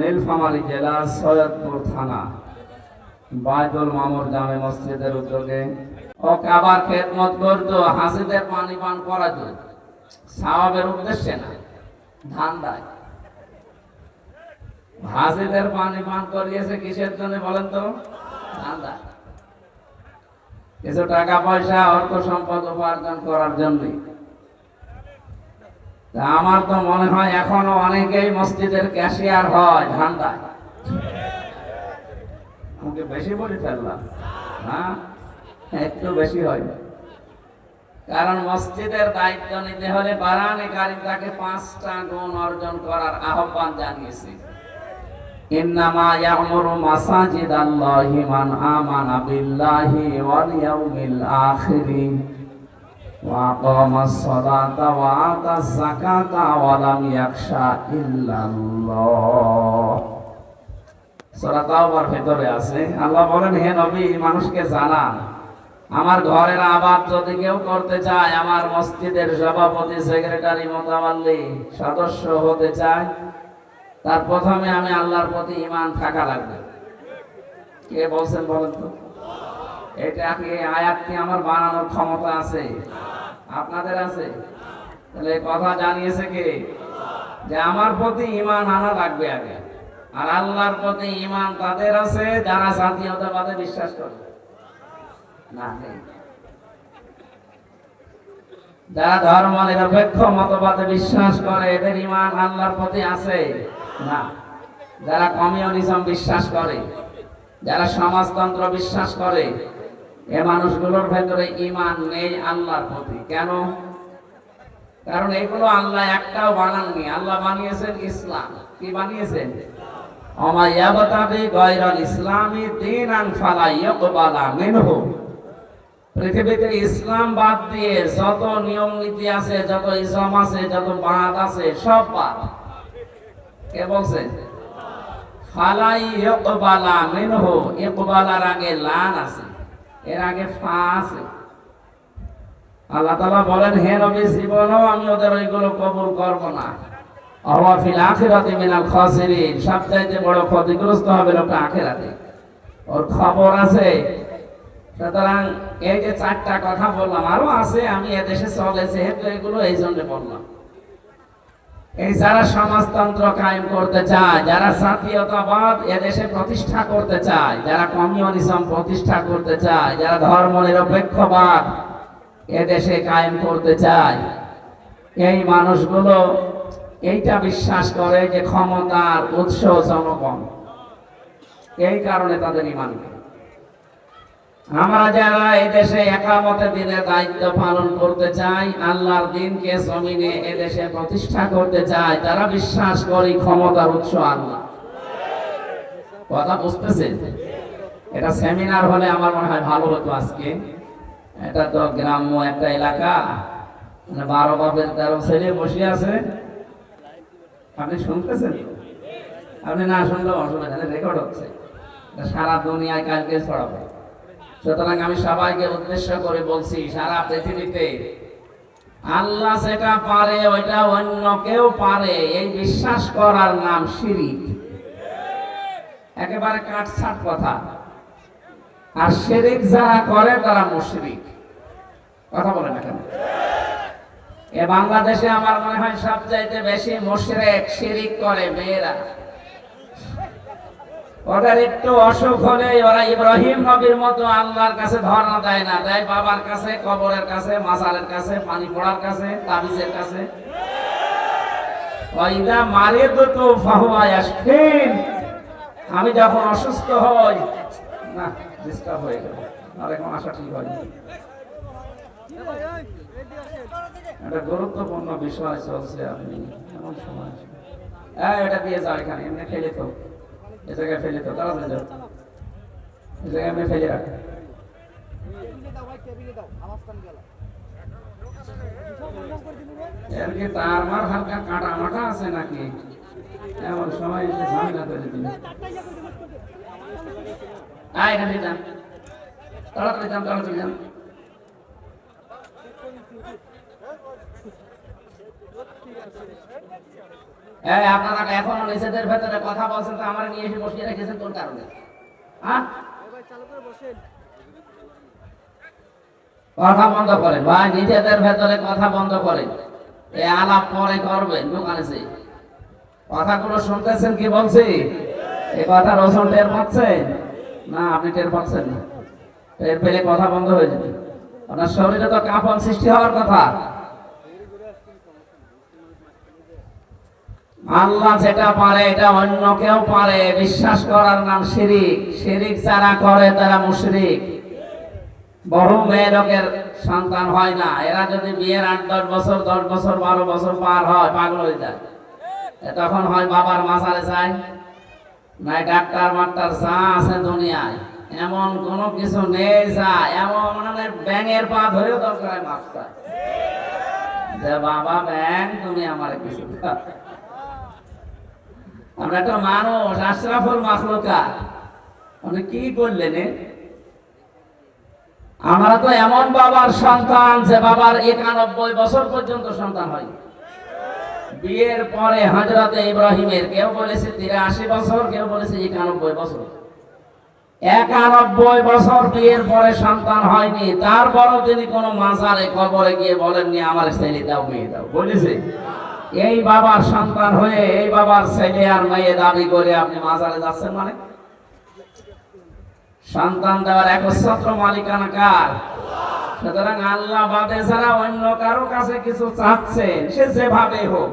নীলফামারী জেলা সৈয়দপুর থানা বাইতুল মামুর জামে মসজিদের উদ্যোগে ও কাবার খেদমত করতো, হাসিদের পানি পান করাতো, সওয়াবের উদ্দেশ্যে না, ধান্দায়। হাসিদের পানি পান করিয়েছে কিসের জন্য বলেন তো? ধান্দা, কিছু টাকা পয়সা অর্থ সম্পদ উপার্জন করার জন্য। আমার তো মনে হয় এখনো অনেকেই মসজিদের ক্যাশিয়ার হয় ধান্দায়। আমাকে বেশি বলে ফেললাম, হ্যাঁ একটু বেশি হয়। কারণ মসজিদের দায়িত্ব নিতে হলে কোরআনে কারীম তাকে 5টা গুণ অর্জন করার আহ্বান জানিয়েছে। ইন্নামা ইয়ামুরু মাসাজিদাল্লাহি মান আমানা বিল্লাহি ওয়াল ইয়াউমিল আখির ওয়া আকামাস সালাতা ওয়া আতাজ যাকাতা ওয়া লাম ইয়াখশা ইল্লাল্লাহ। সূরা তাওবার ভিতরে আছে, আল্লাহ বলেন, হে নবী, মানুষকে জানান, আমার ঘরের আবাদ যদি কেউ করতে চায়, আমার মসজিদের সভাপতি, সেক্রেটারি, মোতাওয়াল্লি, সদস্য হতে চায়, তার প্রথমে আমি আল্লাহর প্রতি ঈমান থাকা লাগবে। কে বলছেন বলেন তো? এটা কি আয়াত কি আমার বানানোর ক্ষমতা আছে? আপনাদের আছে? তাহলে এই কথা জানিয়েছে কে? যে আমার প্রতি ঈমান আনা লাগবে আগে। আর আল্লাহর প্রতি ঈমান তাদের আছে যারা জাতীয়তাবাদে বিশ্বাস করে না, নেই। যারা ধর্ম নিরপেক্ষ মতবাদে বিশ্বাস করে, এদের ঈমান আল্লাহর প্রতি আছে না। যারা কমিউনিজম বিশ্বাস করে, যারা সমাজতন্ত্র বিশ্বাস করে, এ মানুষগুলোর ভেতরে ঈমান নেই আল্লাহর প্রতি। কেন? কারণ এগুলো আল্লাহ একটাও বানাননি। আল্লাহ বানিয়েছেন ইসলাম। কি বানিয়েছেন? ওমা ইয়াবতাগি গায়রাল ইসলামি দীনান ফালা ইউকবালা মিনহু। পৃথিবীতে ইসলাম বাদ দিয়ে যত নিয়ম নীতি আছে, যত ইসলাম আছে, যত বাদ আছে, সব বাদ। কে বলছে? ফালা ইউকবালা মিনহু। ইকবালার আগে লান আছে, এর আগে ফা আছে। আল্লাহ তাআলা বলেন, হে নবী, জীবনেও আমি ওদের ওইগুলো কবুল করব না। ওয়া ফিল আখিরাতি মিনাল খাসিরিন। সবচাইতে বড় ক্ষতিগ্রস্ত হবে লোকটা আখিরাতে, ওর খবর আছে। সুতরাং এই যে 4টা কথা বললাম, আরো আছে, আমি এদেশে চলেছে যেহেতু এগুলো এই জন্য বললাম। এই যারা সমাজতন্ত্র কায়েম করতে চায়, যারা জাতীয়তাবাদ এদেশে প্রতিষ্ঠা করতে চায়, যারা কমিউনিজম প্রতিষ্ঠা করতে চায়, যারা ধর্ম নিরপেক্ষবাদ এদেশে কায়েম করতে চায়, এই মানুষগুলো এইটা বিশ্বাস করে যে ক্ষমতার উৎস জনগণ। এই কারণে তাদের ঈমান নেই। আমরা যারা এই দেশে একামতে দিনের দায়িত্ব পালন করতে চাই, আল্লাহর দ্বীনকে জমিনে এদেশে প্রতিষ্ঠা করতে চাই, তারা বিশ্বাস করি ক্ষমতার উৎস আল্লাহ। কথা বুঝতেছেন? এটা সেমিনার হলে আমার মনে হয় ভালো হতো আজকে। এটা তো গ্রাম্য একটা এলাকা, 12 বাপের 13 ছেলে বসে আছে। আপনি শুনতেছেন? আপনি না শুনলেও অসুবিধা নেই, রেকর্ড হচ্ছে, সারা দুনিয়ায় কালকে ছড়াবে। সুতরাং আমি সবাইকে উদ্দেশ্য করে বলছি, সারা পৃথিবীতে আল্লাহ যেটা পারে ওইটা অন্য কেউ পারে, এই বিশ্বাস করার নাম শিরিক। একেবারে কাটছাট কথা। আর শিরিক যারা করে তারা মুশরিক। কথা বলেন না কেন? এ বাংলাদেশে আমার মনে হয় সবচাইতে বেশি মুশরিক, শিরিক করে মেয়েরা। ওদের একটু অসুখ হলে ওরা ইব্রাহিম নবীর মতো আল্লাহর কাছে ধর্ণা দেয় না, দেয় বাবার কাছে, কবরের কাছে, মাজারের কাছে, পানি পড়ার কাছে, তাবিজের কাছে। ওয়াইদা মারিদতু ফাহুয়া ইয়াশফিন। আমি যখন অসুস্থ হই, না ডিস্টার্ব হয়ে গেল, আর এখন আসা ঠিক হয়নি। একটা গুরুত্বপূর্ণ বিষয় চলছে, আপনি এমন সময় এটা দিয়ে যাও, এখানে এমনি ফেলে তো, এ জায়গায় ফেলে তো, তাড়াতাড়ি যাও, এ জায়গায় এমনি ফেলে রাখ। এর কি তার মার হালকা কাটা মাটা আছে নাকি? এমন সময় এসে ঝামেলা করে দিন। এখানে যান, তাড়াতাড়ি যান, তাড়াতাড়ি যান। আপনারা এখনো নিজেদের ভেতরে কথা বলছেন, তো আমার নিয়ে এসে বসিয়ে রেখেছেন কোন কারণে? কথা বন্ধ করেন ভাই, নিজেদের ভেতরে কথা বন্ধ করেন। এই আলাপ পরে করবেন দোকানে যে। কথাগুলো শুনতেছেন কি বলছি? এই কথা রসুন টের পাচ্ছেন না? আপনি টের পাচ্ছেন না? টের পেলে কথা বন্ধ হয়ে যাবে। আপনার শরীরে তো কাঁপন সৃষ্টি হওয়ার কথা। আল্লাহ যেটা পারে এটা অন্য কেউ পারে। বিশ্বাস করার নাম শিরিক। শিরিক যারা করে তারা মুশরিক। বহু মেয়ে লোকের সন্তান হয় না, এরা যদি বিয়ের 8-10 বছর 10 বছর 12 বছর পার হয় পাগল হয়ে যায়। তখন হয় বাবার মাজারে যায়, নাই ডাক্তার মাক্তার যা আছে দুনিয়ায় এমন কোনো কিছু নেই, যা এমন মানে ব্যাঙের পা ধরেও দরকার মাপ চায় যে বাবা ব্যাং তুমি আমার কিছু দাও। আমরা একটা মানুষ, আশরাফুল মাখলুকাত, আপনি কি করলেন? আমরা তো এমন বাবার সন্তান যে বাবার 91 বছর পর্যন্ত সন্তান হয়। বিয়ের পরে হযরতে ইব্রাহিমের কেউ বলেছে 83 বছর, কেউ বলেছে 91 বছর। 91 বছর বিয়ের পরে সন্তান হয়নি, তারপরও তিনি কোনো মাজারে কবরে গিয়ে বলেননি আমার ছেলে দাও মেয়ে দাও, বলেছে? এই বাবার সন্তান হয়ে এই বাবার ছেলে আর মেয়ে দাবি করে আপনি মাজারে যাচ্ছেন মানে? সন্তান দেওয়ার একচ্ছত্র মালিকানা কার? সুতরাং আল্লাহ বাদে যারা অন্য কারো কাছে কিছু চাচ্ছেন, সে যেভাবে হোক,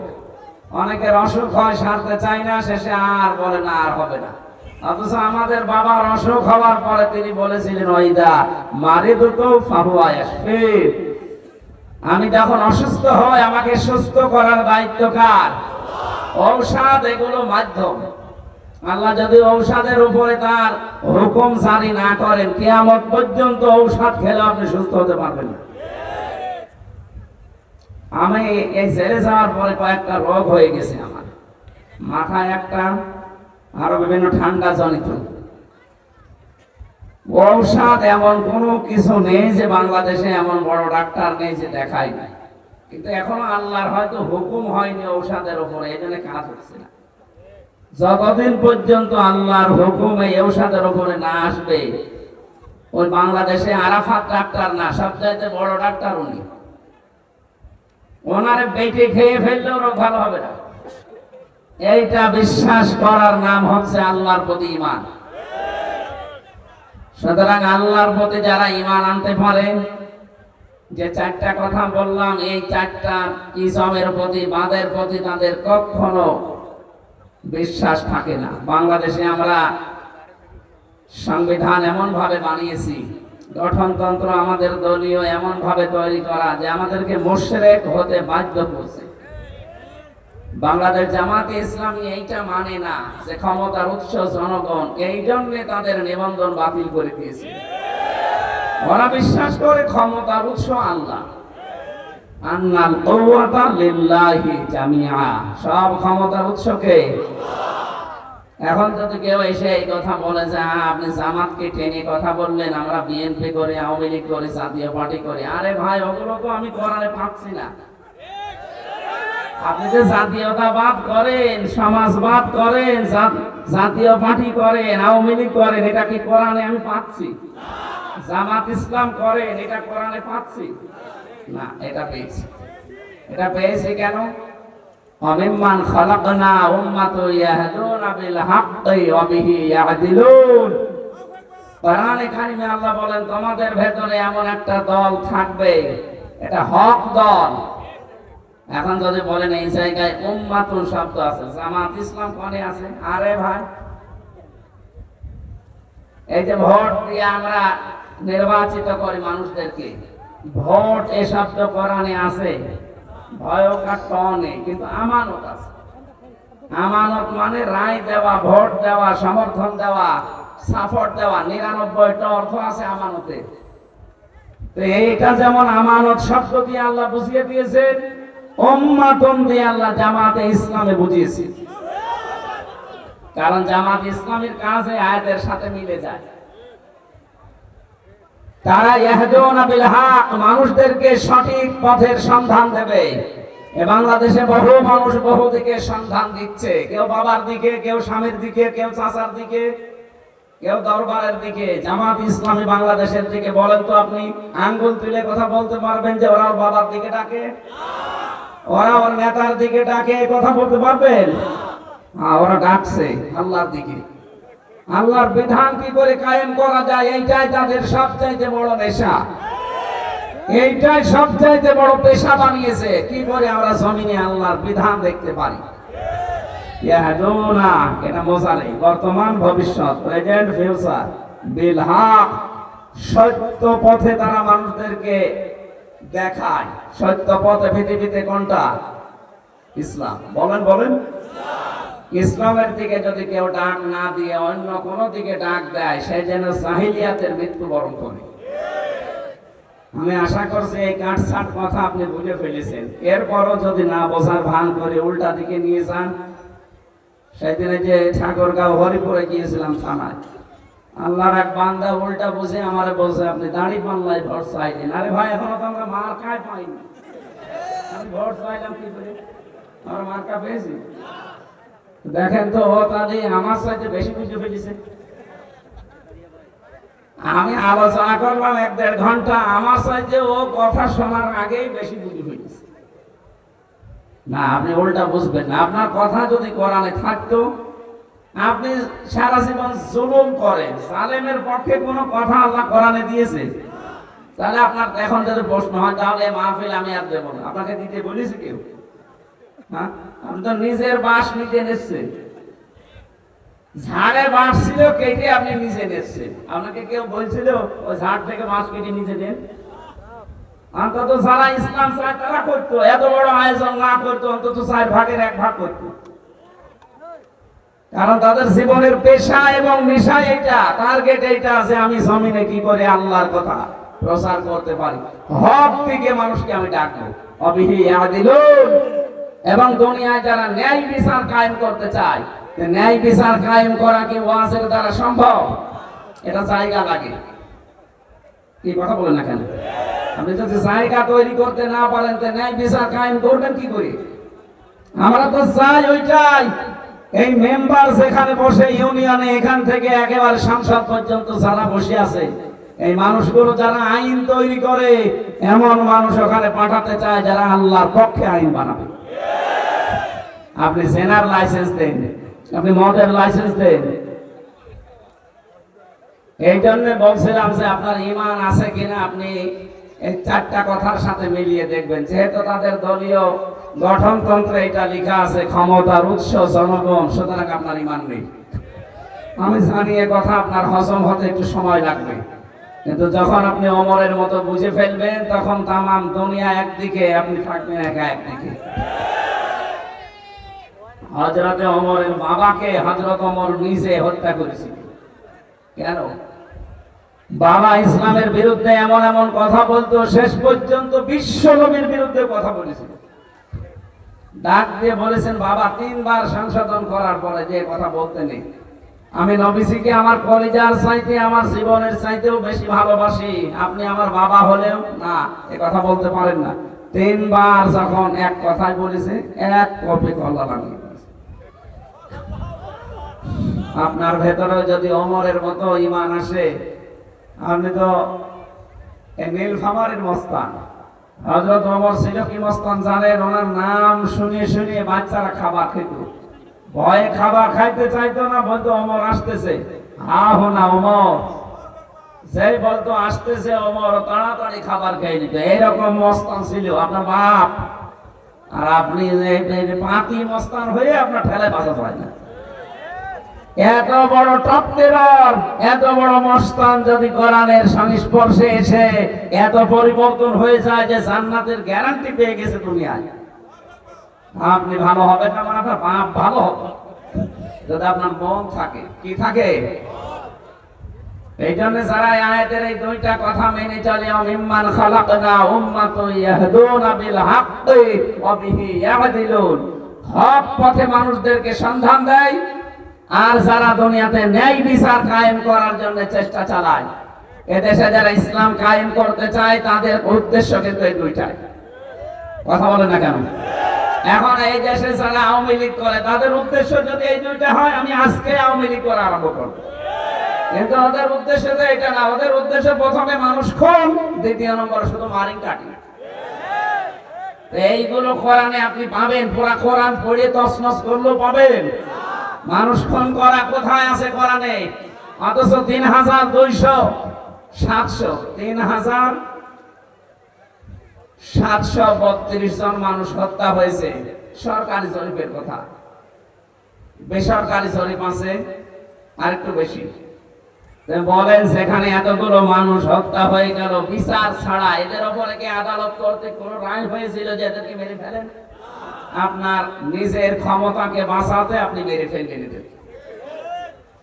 অনেকের অসুখ হয় সারতে চায় না, শেষে আর বলে না আর হবে না। অথচ আমাদের বাবার অসুখ হওয়ার পরে তিনি বলেছিলেন ওইদা মারিদুতু ফাহুয়া ইয়াশফির, আমি যখন অসুস্থ হই আমাকে সুস্থ করার দায়িত্ব কার? ঔষধ এগুলো মাধ্যম। আল্লাহ যদি ঔষধের উপরে তার হুকুম জারি না করেন, কিয়ামত পর্যন্ত ঔষধ খেলে আপনি সুস্থ হতে পারবেন না। আমি এই জেলে যাওয়ার পরে কয়েকটা রোগ হয়ে গেছে আমার, মাথায় একটা, আরো বিভিন্ন ঠান্ডা জনিত। ঔষধ এমন কোনো কিছু নেই যে বাংলাদেশে এমন বড় ডাক্তার নেই যে দেখাই নাই, কিন্তু এখনো আল্লাহর হয়তো হুকুম হয়নি ঔষধের উপরে, এই জন্য কাজ হচ্ছে না। যতদিন পর্যন্ত আল্লাহর হুকুম এই ঔষধের উপরে না আসবে, ওই বাংলাদেশে আরাফাত ডাক্তার না, সবচাইতে বড় ডাক্তার উনি, ওনারে বেটে খেয়ে ফেললেও রোগ ভালো হবে না। এইটা বিশ্বাস করার নাম হচ্ছে আল্লাহর প্রতি ঈমান। সুতরাং আল্লাহর প্রতি যারা ঈমান আনতে পারে, যে চারটা কথা বললাম, এই চারটা ইসমের প্রতি, বাঁধের প্রতি তাদের কখনো বিশ্বাস থাকে না। বাংলাদেশে আমরা সংবিধান এমন ভাবে বানিয়েছি, গঠনতন্ত্র আমাদের দলীয় এমন ভাবে তৈরি করা যে আমাদেরকে মুশরিক হতে বাধ্য করছে। বাংলাদেশ জামাতে ইসলামী এইটা মানে না যে ক্ষমতার উৎস জনগণ, এই জন্য তাদের নিবন্ধন বাতিল করে দিয়েছে। ওরা বিশ্বাস করে ক্ষমতার উৎস আল্লাহ, আন্নাল কুওয়াতা লিল্লাহি জামিআ, সব ক্ষমতার উৎসকে। এখন যদি কেউ এসে এই কথা বলে যে আপনি জামাতকে টেনে কথা বললেন, আমরা বিএনপি করি, আওয়ামী লীগ করি, জাতীয় পার্টি করি, আরে ভাই ওগুলো তো আমি কোরআনে পাচ্ছি না। আপনি যে জাতীয়তাবাদ করেন, সমাজবাদ করেন, জাতীয় পার্টি করেন, আওয়ামী লীগ করেন, এটা কি কোরআনে আমি পাচ্ছি? জামাত ইসলাম করেন, এটা কোরআনে পাচ্ছি না? এটা পেয়েছি। এটা পেয়েছি কেন? অমিম্মান খালাকনা উম্মাতুন ইয়াহদুনা বিল হাক্কি ওয়া বিহি ইয়াদিলুন। কোরআনে কারিমে আল্লাহ বলেন তোমাদের ভেতরে এমন একটা দল থাকবে, এটা হক দল। এখন যদি বলেন এই জায়গায় উম্মাতুন শব্দ আছে, জামাত ইসলাম কোনে আছে? আরে ভাই, এই যে ভোট দিয়ে আমরা নির্বাচিত করি মানুষদেরকে, ভোট এ শব্দ কোরআনে আছে, ভয়কার টনে, কিন্তু আমানত আছে। আমানত মানে রায় দেওয়া, ভোট দেওয়া, সমর্থন দেওয়া, সাপোর্ট দেওয়া, 99টা অর্থ আছে আমানতে। তো এইটা যেমন আমানত শব্দ দিয়ে আল্লাহ বুঝিয়ে দিয়েছেন, উম্মাতুন দিয়ে আল্লাহ জামাতে ইসলামে বুঝিয়েছে। কারণ জামাত ইসলামের কাজ এই আয়াতের সাথে মিলে যায়। তারা ইয়াহদুনা বিল হক, মানুষদেরকে সঠিক পথের সন্ধান দেবে। এ বাংলাদেশে বহু মানুষ বহু দিকে সন্ধান দিচ্ছে, কেউ বাবার দিকে, কেউ স্বামীর দিকে, কেউ চাচার দিকে, কেউ দরবারের দিকে। জামাত ইসলামী বাংলাদেশের দিকে বলেন তো আপনি আঙ্গুল তুলে কথা বলতে পারবেন যে ওরা ওর বাবার দিকে ডাকে, ওরা ওর নেতার দিকে ডাকে, কথা বলতে পারবেন? ওরা ডাকছে আল্লাহর দিকে। আল্লাহর বিধান কি করে কায়েম করা যায়, এইটাই তাদের সবচাইতে বড় নেশা, এইটাই সবচাইতে বড় পেশা বানিয়েছে। কি করে আমরা জমিনে আল্লাহর বিধান দেখতে পারি। ইয়াহদুনা, এটা মজা নেই, বর্তমান ভবিষ্যৎ, প্রেজেন্ট ফিউচার, বিল হক, সত্য পথে তারা মানুষদেরকে দেখায়। সত্য পথে পৃথিবীতে কোনটা? ইসলাম। বলেন বলেন। ইসলামের দিকে যদি কেউ ডাক না দিয়ে অন্য কোন দিকে ডাক দেয়, সে যেন জাহিলিয়াতের মৃত্যুবরণ করে। আমি আশা করছি এই কাটছাট কথা আপনি বুঝে ফেলেছেন। এরপরও যদি না বোঝার ভান করে উল্টা দিকে নিয়ে যান, সেদিনে যে ঠাকুরগাঁও হরিপুরে গিয়েছিলাম থানায়, আল্লাহর এক বান্দা উল্টা বুঝে আমারে বলছে আপনি দাড়ি পাল্লাই ভোট চাইলেন। আরে ভাই, এখনো তো আমরা মার্কায় পাইনি, আমি ভোট চাইলাম কি করে? আমরা মার্কা পেয়েছি? দেখেন তো, ও তাহলে আমার সাথে বেশি বুঝে ফেলেছে। আমি আলোচনা করলাম 1-1.5 ঘন্টা, আমার সাথে ও কথা শোনার আগেই বেশি বুঝে ফেলেছে। না, আপনি উল্টা বুঝবেন না। আপনার কথা যদি কোরআনে থাকতো, আপনি সারা জীবন জুলুম করেন, জালেমের পক্ষে কোনো কথা আল্লাহ কোরআনে দিয়েছে? তাহলে আপনার এখন যদি প্রশ্ন হয় তাহলে মাহফিল আমি আর দেবো না, আপনাকে দিতে বলেছি কেউ? হ্যাঁ, আপনি তো নিজের বাস নিতে নিচ্ছেন। ঝাড়ে বাঁশ ছিল, কেটে আপনি নিজে নিচ্ছেন। আপনাকে কেউ বলছিল ওই ঝাড় থেকে বাঁশ কেটে নিজে নেন? অন্তত যারা ইসলাম চায় তারা করতো, এত বড় আয়োজন না করতো, অন্তত 4 ভাগের 1 ভাগ করতো। কারণ তাদের জীবনের পেশা এবং নেশা এইটা, টার্গেট এইটা আছে, আমি জমিনে কি করে আল্লাহর কথা প্রচার করতে পারি, হক থেকে মানুষকে আমি ডাকবো। অবিহি ইয়াদিলুন, এবং দুনিয়ায় যারা ন্যায় বিচার কায়েম করতে চায়, ন্যায় বিচার কায়েম করা কি ওয়াজের দ্বারা সম্ভব? এটা জায়গা লাগে। কি কথা বলেন না কেন? আপনি যদি জায়গা তৈরি করতে না পারেন, তো ন্যায় বিচার কায়েম করবেন কি করে? আমরা তো চাই ওইটাই, এই মেম্বার যেখানে বসে ইউনিয়নে, এখান থেকে একেবারে সংসদ পর্যন্ত যারা বসে আছে, এই মানুষগুলো যারা আইন তৈরি করে, এমন মানুষ ওখানে পাঠাতে চায় যারা আল্লাহর পক্ষে আইন বানাবে। আপনি জেনার লাইসেন্স দেন, আপনি মদের লাইসেন্স দেন। এই জন্য বলছিলাম যে আপনার ঈমান আছে কিনা আপনি এই 4টা কথার সাথে মিলিয়ে দেখবেন। যেহেতু তাদের দলীয় গঠনতন্ত্রে এটা লেখা আছে ক্ষমতার উৎস জনগণ, সুতরাং আপনার ঈমান নেই। আমি জানি এ কথা আপনার হজম হতে একটু সময় লাগবে, কিন্তু যখন আপনি ওমরের মতো বুঝে ফেলবেন, তখন তামাম দুনিয়া একদিকে, আপনি থাকবেন একা একদিকে। হযরতে ওমরের বাবাকে হযরত ওমর নিজে হত্যা করেছিল। কেন? বাবা ইসলামের বিরুদ্ধে এমন এমন কথা বলতো, শেষ পর্যন্ত বিশ্ব নবীর বিরুদ্ধে কথা বলেছিল। ডাক দিয়ে বলেছেন, বাবা 3 বার সংশোধন করার পরে যে কথা বলতে নেই, আমি নবীজিকে আমার কলিজার চাইতে, আমার জীবনের চাইতেও বেশি ভালোবাসি, আপনি আমার বাবা হলেও না, এ কথা বলতে পারেন না। 3 বার যখন এক কথাই বলেছে, 1 কপি কলা লাগিয়ে। আপনার ভেতরে যদি ওমরের মতো ঈমান আসে, আপনি তো নীলফামারীর মস্তান। হযরত ওমর ছিল কি মস্তান জানেন? ওনার নাম শুনিয়ে শুনিয়ে বাচ্চারা খাবার খেত, ভয়ে খাবার খাইতে চাইতো না, বলতো ওমর আসতেছে, আহো না ওমর। যেই বলতো আসতেছে ওমর, তাড়াতাড়ি খাবার খেয়ে নিত। এইরকম মস্তান ছিল আপনার বাপ। আর আপনি পাতি মস্তান হয়ে আপনার ঠেলায় বাঁচা হয় না। এত বড় টপ টেরর, এত বড় মস্তান যদি কোরআনের সংস্পর্শে এসে এত পরিবর্তন হয়ে যায় যে জান্নাতের গ্যারান্টি পেয়ে গেছে দুনিয়ায়, আপনি ভালো হবেন না? মানে আপনার বাপ ভালো হবে যদি আপনার মন থাকে। কি থাকে? এই জন্য যারা আয়াতের এই 2টা কথা মেনে চলে, মিম্মান খালাকনা উম্মাতুন ইয়াহদুনা বিল হাক্কি ওয়া বিহি ইয়াদিলুন, হক পথে মানুষদেরকে সন্ধান দেয়, আর যারা দুনিয়াতে ন্যায় বিচার কায়েম করার জন্য চেষ্টা চালায়। এদেশে যারা ইসলাম কায়েম করতে চায়, তাদের উদ্দেশ্য কিন্তু এই 2টাই। কথা বলেন না কেন? এখন এই দেশে যারা আওয়ামী লীগ করে তাদের উদ্দেশ্য যদি এই দুইটা হয়, আমি আজকে আওয়ামী লীগ করা আরম্ভ করবো। কিন্তু ওদের উদ্দেশ্য তো এটা না, ওদের উদ্দেশ্য প্রথমে মানুষ খুন, দ্বিতীয় নম্বরে শুধু মারিং কাটি। এইগুলো কোরআনে আপনি পাবেন, পুরা কোরআন পড়ে তছনছ করলেও পাবেন। মানুষ খুন করা কোথায় আছে কোরআনে? অথচ ৩,732 জন মানুষ হত্যা হয়েছে। সরকারি জরিপের কথা, বেসরকারি জরিপ আছে আরেকটু বেশি। বলেন, সেখানে এতগুলো মানুষ হত্যা হয়ে গেল বিচার ছাড়া, এদের ওপরে কি আদালত করতে কোনো রায় হয়েছিল যে এদেরকে মেরে ফেলেন? আপনার নিজের ক্ষমতাকে বাঁচাতে আপনি মেরে ফেললেন এদের।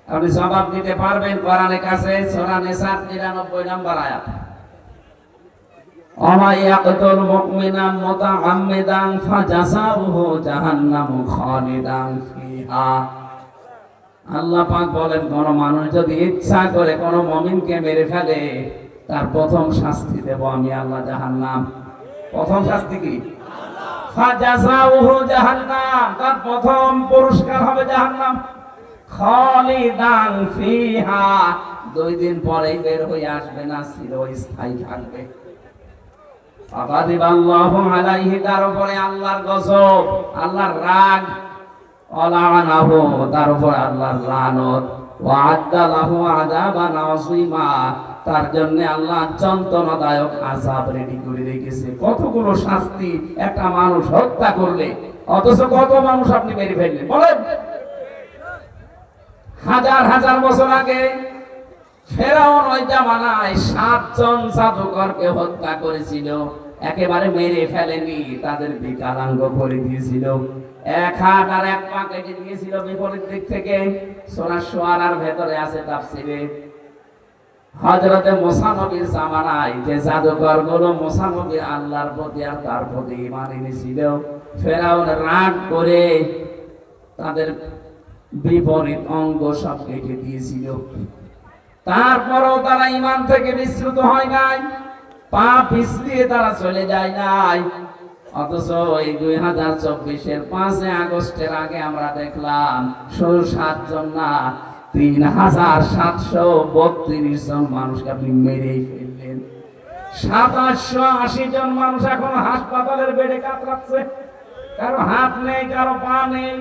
আপনি জবাব দিতে পারবেন কোরআনের কাছে? সূরা নিসা 93 নম্বর আয়াত, ওয়া ইয়াকতুল মুমিনা মুতাআম্মিদান ফাজাযাউহু জাহান্নামু খালিদান ফিহা। আল্লাহ পাক বলেন, কোন মানুষ যদি ইচ্ছা করে কোন মুমিনকে মেরে ফেলে, তার প্রথম শাস্তি দেব আমি আল্লাহ জাহান্নাম। প্রথম শাস্তি কি? ফাজাযাউহু জাহান্নাম, তার প্রথম পুরস্কার হবে জাহান্নাম। খালিদান ফিহা, 2 দিন পরেই বের হয়ে আসবে না, চিরস্থায়ী থাকবে। ফাগাদিবাল্লাহু আলাইহি, তার উপরে আল্লাহর গজব, আল্লাহর রাগ। ওয়ালানাহু, তার উপর আল্লাহর লানত। ওয়া'আদ্দা লাহু আযাবান আযীমা, তার জন্য আল্লাহ যন্ত্রণাদায়ক আযাব রেডি করে রেখেছে। কতগুলো শাস্তি একটা মানুষ হত্যা করলে, অথচ কত মানুষ আপনি মেরে ফেললেন বলেন? হাজার হাজার বছর আগে ফেরাউন ওই জামানায় 7 জন জাদুকরকে হত্যা করেছিল। একেবারে মেরে ফেলেনি, তাদের বিকলাঙ্গ করে দিয়েছিল। 1 হাত আর 1 পা কেটে দিয়েছিল বিপরীত দিক থেকে। সূরা শুআরার ভেতরে আছে তাফসীরে। হযরতে মুসা নবীর জামানায় যে জাদুকরগুলো মুসা নবীর আল্লাহর প্রতি আর তার প্রতি ঈমান এনেছিল, ফেরাউন রাগ করে তাদের বিপরীত অঙ্গ সব কেটে দিয়েছিল। তারপরও তারা ঈমান থেকে বিচ্যুত হয় নাই, পা পিছলিয়ে তারা চলে যায় নাই। অথচ এই 2024-এর 5 আগস্টের আগে আমরা দেখলাম 7 জন না, 3,732 জন মানুষকে আপনি মেরেই ফেললেন। 780 জন মানুষ এখন হাসপাতালের বেডে কাতরাচ্ছে। কারো হাত নেই, কারো পা নেই,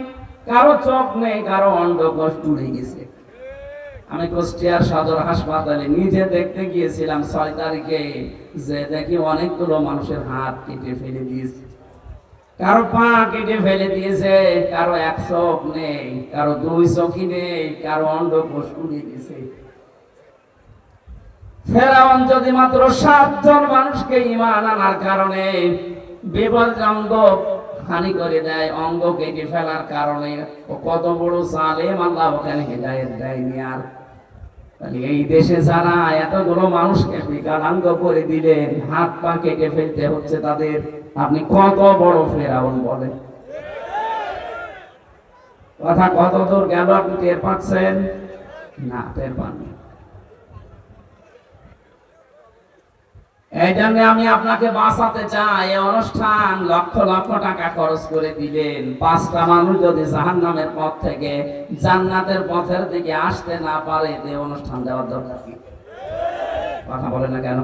কারো চোখ নেই, কারো অন্ডকোষ পুড়ে গেছে। আমি কুষ্টিয়ার সদর হাসপাতালে নিজে দেখতে গিয়েছিলাম 6 তারিখে, যে দেখি অনেকগুলো মানুষের হাত কেটে ফেলে দিয়েছে, কারো পা কেটে ফেলে দিয়েছে, কারো 1 চোখ নেই, কারো 2 চোখই নেই, কারো অন্ডকোষ পুড়ে গেছে। ফেরাউন যদি মাত্র 7 জন মানুষকে ঈমান আনার কারণে বিপদগ্রস্ত হানি করে দেয়, অঙ্গ কেটে ফেলার কারণে, ও কত বড় জালেম, আল্লাহ ওখানে হেদায়েত দেয়নি। আর এই দেশে যারা এতগুলো মানুষকে বিকলাঙ্গ করে দিলেন, হাত পা কেটে ফেলতে হচ্ছে তাদের, আপনি কত বড় ফেরাউন বলেন? কথা কত দূর গেল আপনি টের পাচ্ছেন না? টের পাননি। এই জন্য আমি আপনাকে বাঁচাতে চাই। এই অনুষ্ঠান লক্ষ লক্ষ টাকা খরচ করে দিলেন, 5টা মানুষ যদি জাহান্নামের পথ থেকে জান্নাতের পথের দিকে আসতে না পারে, এই অনুষ্ঠান দেওয়ার দরকার কি? কথা বলে না কেন?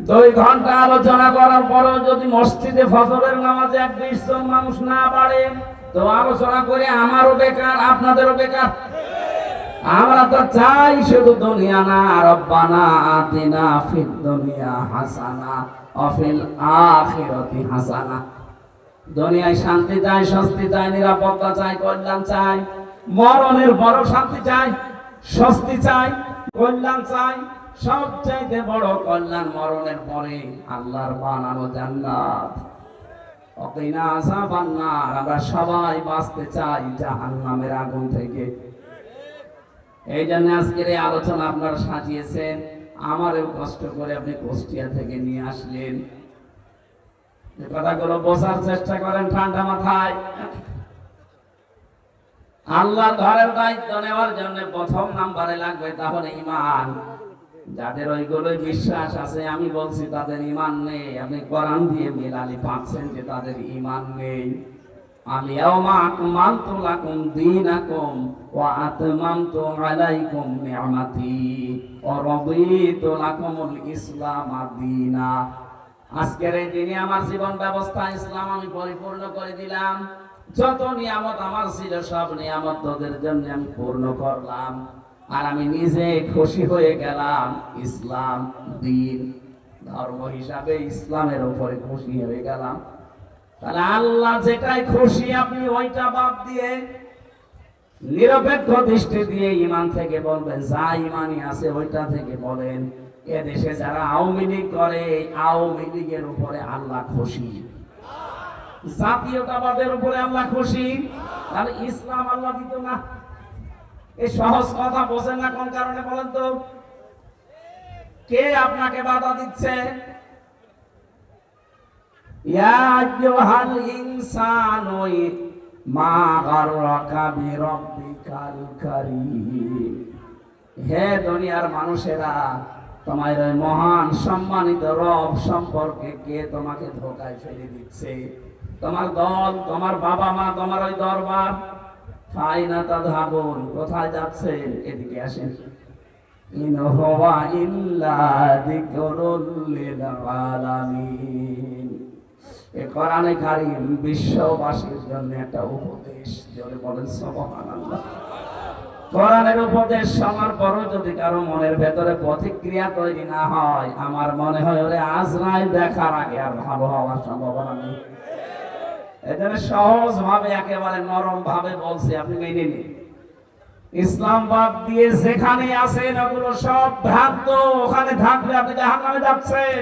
2 ঘন্টা আলোচনা করার পরেও যদি মসজিদে ফজরের নামাজে 20 জন মানুষ না বাড়ে, তো আলোচনা করে আমারও বেকার, আপনাদেরও বেকার। আমরা তো চাই শুধু দুনিয়া না, রব্বানা আতিনা ফিদ দুনিয়া হাসানা ওয়া ফিল আখিরাতি হাসানা। দুনিয়ায় শান্তি চাই, স্বস্তি চাই, নিরাপত্তা চাই, কল্যাণ চাই। মরণের বড় শান্তি চাই, স্বস্তি চাই, কল্যাণ চাই। সবচাইতে বড় কল্যাণ মরণের পরে আল্লাহর বানানো জান্নাত। ওয়াকিনা আযাবান নার, আমরা সবাই বাঁচতে চাই জাহান্নামের আগুন থেকে। এই জন্য আজকের এই আলোচনা আপনারা সাজিয়েছেন, আমারও কষ্ট করে আপনি কুষ্টিয়া থেকে নিয়ে আসলেন। এই কথাগুলো বোঝার চেষ্টা করেন ঠান্ডা মাথায়। আল্লাহর ঘরের দায়িত্ব নেওয়ার জন্য প্রথম নাম্বারে লাগবে তাহলে ঈমান। যাদের ওইগুলোই বিশ্বাস আছে আমি বলছি তাদের ঈমান নেই। আপনি কোরআন দিয়ে মিলালি পাচ্ছেন যে তাদের ঈমান নেই। আল-ইয়াওমা আকমালতু লাকুম দীনাকুম ওয়া আতমামতু আলাইকুম নি'মাতি ওয়া রাদিতু লাকুমুল ইসলাম দীনা। আজকের এই দিনে আমার জীবন ব্যবস্থা ইসলাম আমি পরিপূর্ণ করে দিলাম। যত নিয়ামত আমার ছিল সব নিয়ামত তোদের জন্য আমি পূর্ণ করলাম। আর আমি নিজে খুশি হয়ে গেলাম ইসলাম দ্বীন, ধর্ম হিসাবে ইসলামের উপরে খুশি হয়ে গেলাম। তাহলে আল্লাহ যেটাই খুশি আপনি ওইটা বাদ দিয়ে নিরপেক্ষ দৃষ্টি দিয়ে ঈমান থেকে বলবেন, যা ঈমানই আছে ওইটা থেকে বলেন। এদেশে যারা আওয়ামী লীগ করে, আওয়ামী লীগের উপরে আল্লাহ খুশি, জাতীয়তাবাদের উপরে আল্লাহ খুশি। তাহলে ইসলাম আল্লাহ দিত না? এই সহজ কথা বোঝেন না কোন কারণে বলেন তো? কে আপনাকে বাধা দিচ্ছে? ইয়া আইয়ুহাল ইনসানু মা গাররাকা বিরাব্বিকাল কারীম। হে দুনিয়ার মানুষেরা, তোমার ওই মহান সম্মানিত রব সম্পর্কে কে তোমাকে ধোঁকায় ফেলে দিচ্ছে? তোমার দল, তোমার বাবা মা, তোমার ওই দরবার। ফাইনা তাযহাবুন, কোথায় যাচ্ছেন? এদিকে আসেন। ইন হুয়া ইল্লা যিকরুল লিল আলামিন। এই কোরআনে কারীম বিশ্ববাসীর জন্য একটা উপদেশ। জোরে বলেন সুবহানাল্লাহ। কোরআনের উপদেশ শোনার পরও যদি কারো মনের ভেতরে প্রতিক্রিয়া তৈরি না হয়, আমার মনে হয় ওরে আজরাইল দেখার আগে আর ভালো হওয়ার সম্ভাবনা নেই। এজন্য সহজ ভাবে একেবারে নরম ভাবে বলছি, আপনি মেনে নিন। ইসলাম বাদ দিয়ে যেখানে আছেন ওগুলো সব ভ্রান্ত। ওখানে থাকলে আপনি জাহান্নামে যাচ্ছেন।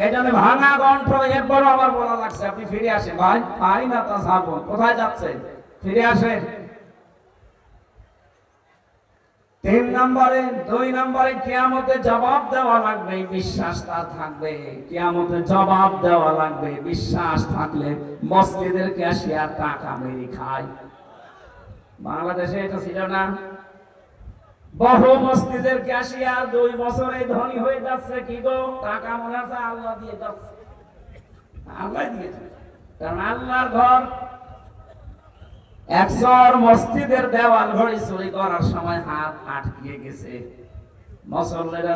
এই জন্য ভাঙা কণ্ঠ এরপরও আমার বলা লাগছে, আপনি ফিরে আসেন ভাই। ভাই না তা যাবো, কোথায় যাচ্ছেন? ফিরে আসেন। 3 নম্বরে, 2 নম্বরে কিয়ামতে জবাব দেওয়া লাগবে, বিশ্বাস তার থাকবে। কিয়ামতে জবাব দেওয়া লাগবে, বিশ্বাস থাকলে মসজিদের ক্যাশিয়ার টাকা মেরে খায়। বাংলাদেশে এটা ছিল না? বহু মসজিদের ক্যাশিয়ার 2 বছরে ধনী হয়ে যাচ্ছে। কি গো? টাকা মনে আছে আল্লাহ দিয়ে যাচ্ছে। আল্লাহ দিয়েছে, কারণ আল্লাহর ঘর। একশোর মসজিদের দেওয়াল ঘড়ি চুরি করার সময় হাত আটকে গেছে। মুসল্লিরা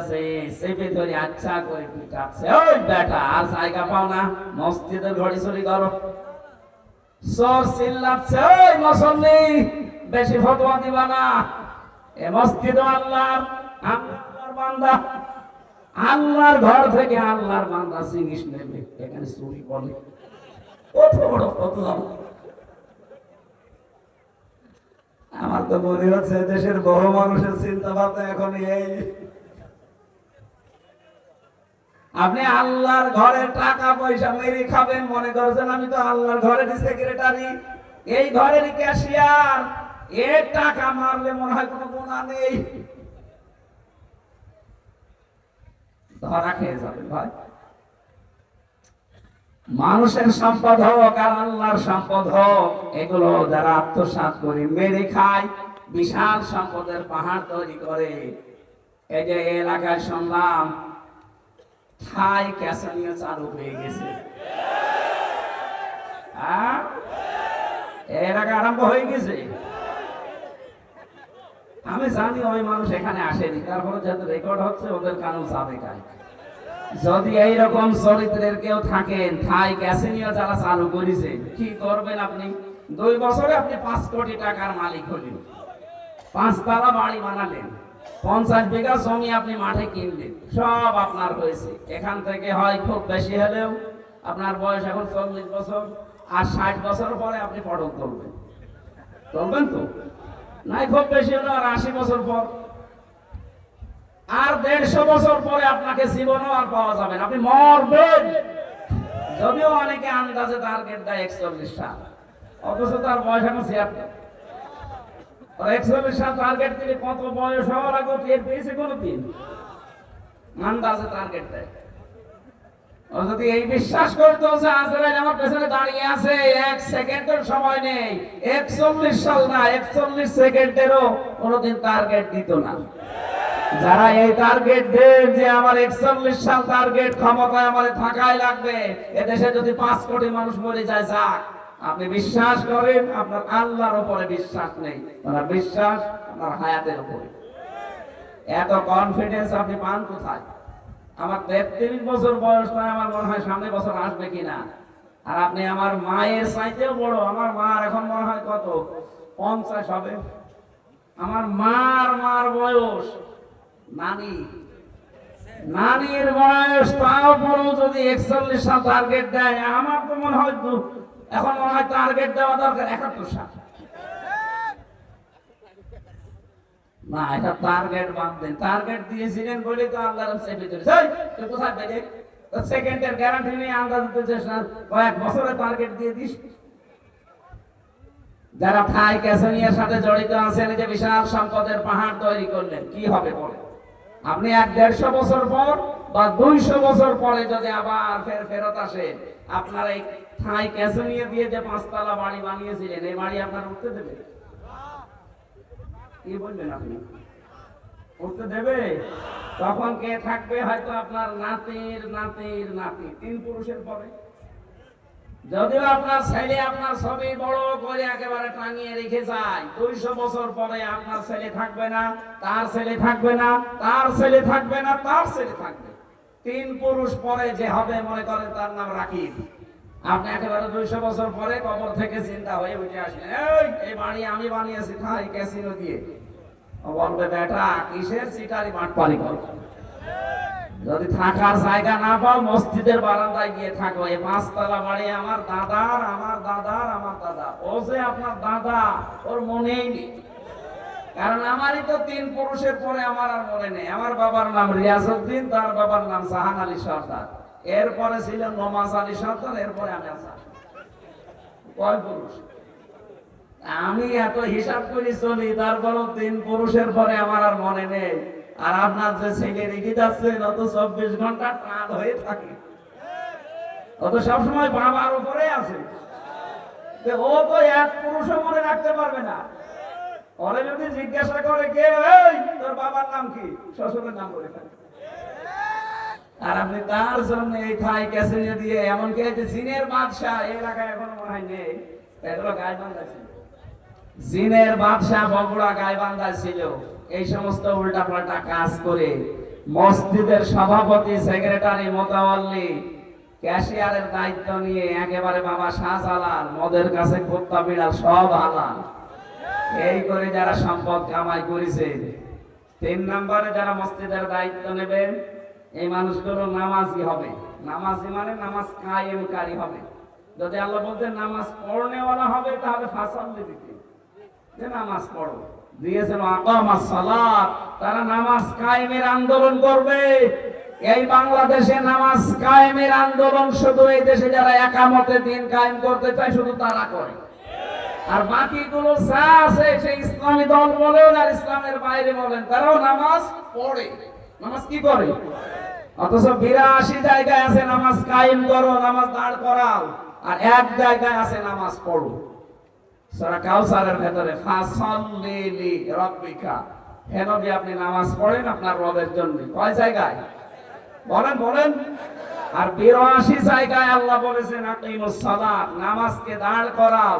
চেপে ধরে আচ্ছা করে পিটাচ্ছে, ওই বেটা আর জায়গা পাও না, মসজিদের ঘড়ি চুরি করো। চোর চিল্লাচ্ছে, ওই মুসল্লি বেশি ফতোয়া দিবা না, এ মসজিদ আল্লাহর, আল্লাহর বান্দা। আল্লাহর ঘর থেকে আল্লাহর বান্দা জিনিস নেবে, এখানে চুরি বলে কত বড় ফতোয়া। আমার তো মনে হচ্ছে দেশের বহু মানুষের চিন্তা ভাবনা এখন এই। আপনি আল্লাহর ঘরে টাকা পয়সা মেরে খাবেন মনে করছেন আমি তো আল্লাহর ঘরের সেক্রেটারি, এই ঘরের ক্যাশিয়ার। এর টাকা মারলে মনে হয় কোনো গুনাহ নেই, ধরা খেয়ে যাবেন ভাই। মানুষের সম্পদ হোক আর আল্লাহর সম্পদ হোক, এগুলো যারা আত্মসাৎ করে মেরে খায়, বিশাল সম্পদের পাহাড় তৈরি করে। এই যে এলাকায় শুনলাম থাই ক্যাসিনো চালু হয়ে গেছে। এলাকা আরম্ভ হয়ে গেছে। আমি জানি ওই মানুষ এখানে আসেনি, তারপরে যাতে রেকর্ড হচ্ছে ওদের কানুন যাবে কাজ। যদি এইরকম চরিত্রের কেউ থাকেন, থাই ক্যাসিনো যারা চালু করেছে, কি করবেন আপনি? 2 বছরে আপনি 5 কোটি টাকার মালিক হলেন, 5 তলা বাড়ি বানালেন, 50 বিঘা জমি আপনি মাঠে কিনলেন, সব আপনার হয়েছে। এখান থেকে হয় খুব বেশি হলেও আপনার বয়স এখন 40 বছর, আর 60 বছর পরে আপনি পটল তুলবেন। তুলবেন তো? নাই খুব বেশি হলো আর 80 বছর পর, আর 150 বছর পরে আপনাকে জীবনও আর পাওয়া যাবে না, আপনি মরবেন। যদিও অনেকে আন্দাজে টার্গেট দেয় 41 সাল, অথচ তার বয়স এখন 76। 41 সাল টার্গেট দিলে কত বয়স হওয়ার আগে টের পেয়েছে কোনদিন? আন্দাজে টার্গেট দেয়। ও যদি এই বিশ্বাস করতো যে আজরাইল আমার পেছনে দাঁড়িয়ে আছে, 1 সেকেন্ডের সময় নেই, 41 সাল না 41 সেকেন্ডেরও কোনদিন টার্গেট দিত না। যারা এই টার্গেট দেন যে আমার 41 সাল টার্গেট, ক্ষমতায় আমার থাকাই লাগবে, এদেশে যদি 5 কোটি মানুষ মরে যায় যাক, আপনি বিশ্বাস করেন আপনার আল্লাহর উপরে বিশ্বাস নেই, আপনার বিশ্বাস আপনার হায়াতের উপরে। এত কনফিডেন্স আপনি পান কোথায়? আমার 33 বছর বয়স নয়, আমার মনে হয় সামনে বছর আসবে কিনা। আর আপনি আমার মায়ের চাইতেও বড়, আমার মার এখন মনে হয় কত 50 হবে। আমার মার বয়স, নানির বয়স, তাও বড় যদি 41 সাল টার্গেট দেয়, আমার তো মনে হয় এখন মনে হয় টার্গেট দেওয়া দরকার 71 সাল। না, এটা টার্গেট বাদ দেন। টার্গেট দিয়েছিলেন বলে তো আল্লাহর চেপে ধরেছে। তুই কোথায় পেলে? তো সেকেন্ডের গ্যারান্টি নিয়ে আন্দাজ দিতেছিস না, কয়েক বছরের টার্গেট দিয়ে দিস। যারা থাই ক্যাসেনিয়ার সাথে জড়িত আছেন, যে বিশাল সম্পদের পাহাড় তৈরি করলেন, কি হবে পরে? আপনি 150 বছর পর বা 200 বছর পরে যদি আবার ফেরত আসেন, আপনার এই থাই ক্যাসেনিয়া দিয়ে যে 5 তলা বাড়ি বানিয়েছিলেন, এই বাড়ি আপনার উঠতে দেবে? কি বলবেন আপনি? উঠতে দেবে? তখন কে থাকবে? হয়তো আপনার নাতির নাতির নাতি, 3 পুরুষের পরে। যদিও আপনার ছেলে আপনার ছবি বড় করে একেবারে টাঙিয়ে রেখে যায়, 200 বছর পরে আপনার ছেলে থাকবে না, তার ছেলে থাকবে না, তার ছেলে থাকবে না, তার ছেলে থাকবে। 3 পুরুষ পরে যে হবে, মনে করেন তার নাম রাকিব। আপনি একেবারে 200 বছর পরে কবর থেকে চিন্তা হয়ে উঠে আসলেন, এই বাড়ি আমি বানিয়েছি থাই ক্যাসিনো দিয়ে। বলবে, বেটা কিসের সিটারি বাটপারি কর? যদি থাকার জায়গা না পাও, মসজিদের বারান্দায় গিয়ে থাকো। এই 5 তলা বাড়ি আমার দাদার, আমার দাদার, আমার দাদা। ও যে আপনার দাদা, ওর মনেই নেই। কারণ আমারই তো 3 পুরুষের পরে আমার আর মনে নেই। আমার বাবার নাম রিয়াজউদ্দিন, তার বাবার নাম জাহান আলী সর্দার, এরপরে ছিল নমাজ আলী সর্দার, এরপরে আমি আসার। কয় পুরুষ? আমি এত হিসাব করে চলি, তারপরও 3 পুরুষের পরে আমার আর মনে নেই। আর আপনার যে ছেলে রেখে যাচ্ছেন, অত 24 ঘন্টা টান হয়ে থাকে, অত সবসময় বাবার উপরে আছে। ও তো 1 পুরুষও মনে রাখতে পারবে না। ওরে যদি জিজ্ঞাসা করে, কে তোর বাবার নাম কি, শ্বশুরের নাম বলে থাকে। আর আপনি তার জন্য এই থাই ক্যাসেনিয়া দিয়ে, এমনকি এই যে জিনের বাদশা এলাকায় এখনো মনে হয় নেই, এগুলো গাইবান্ধা ছিল। জিনের বাদশা বগুড়া গাইবান্ধা ছিল। এই সমস্ত উল্টাপাল্টা কাজ করে মসজিদের সভাপতি, সেক্রেটারি, মোতাওয়াল্লি, ক্যাশিয়ারের দায়িত্ব নিয়ে একেবারে বাবা শাহজালাল, মদের কাছে কুত্তা বিড়াল সব হালাল। এই করে যারা সম্পদ কামাই করেছে। 3 নম্বরে যারা মসজিদের দায়িত্ব নেবেন, এই মানুষগুলো নামাজি হবে। নামাজি মানে নামাজ কায়েমকারী হবে। যদি আল্লাহ বলতেন নামাজ পড়নেওয়ালা হবে, তাহলে ফাসাল্লি দিতেন যে নামাজ পড়ো, দিয়েছেন আকামাস সালাত। তারা নামাজ কায়েমের আন্দোলন করবে। এই বাংলাদেশে নামাজ কায়েমের আন্দোলন শুধু এই দেশে যারা একামতে দিন কায়েম করতে চায়, শুধু তারা করে। আর বাকিগুলো যা আছে, সেই ইসলামী দল বলেন আর ইসলামের বাইরে বলেন, তারাও নামাজ পড়ে। নামাজ কি করে? অথচ 82 জায়গায় আছে নামাজ কায়েম করো, নামাজ দাঁড় করাও, আর 1 জায়গায় আছে নামাজ পড়ো। সূরা কাউসারের ভেতরে ফাসাল্লি লিরাব্বিকা, হে নবী আপনি নামাজ পড়েন আপনার রবের জন্য। কয় জায়গায় বলেন? আর 82 জায়গায় আল্লাহ বলেছেন আকিমুস সালাত, নামাজকে দাঁড় করাও।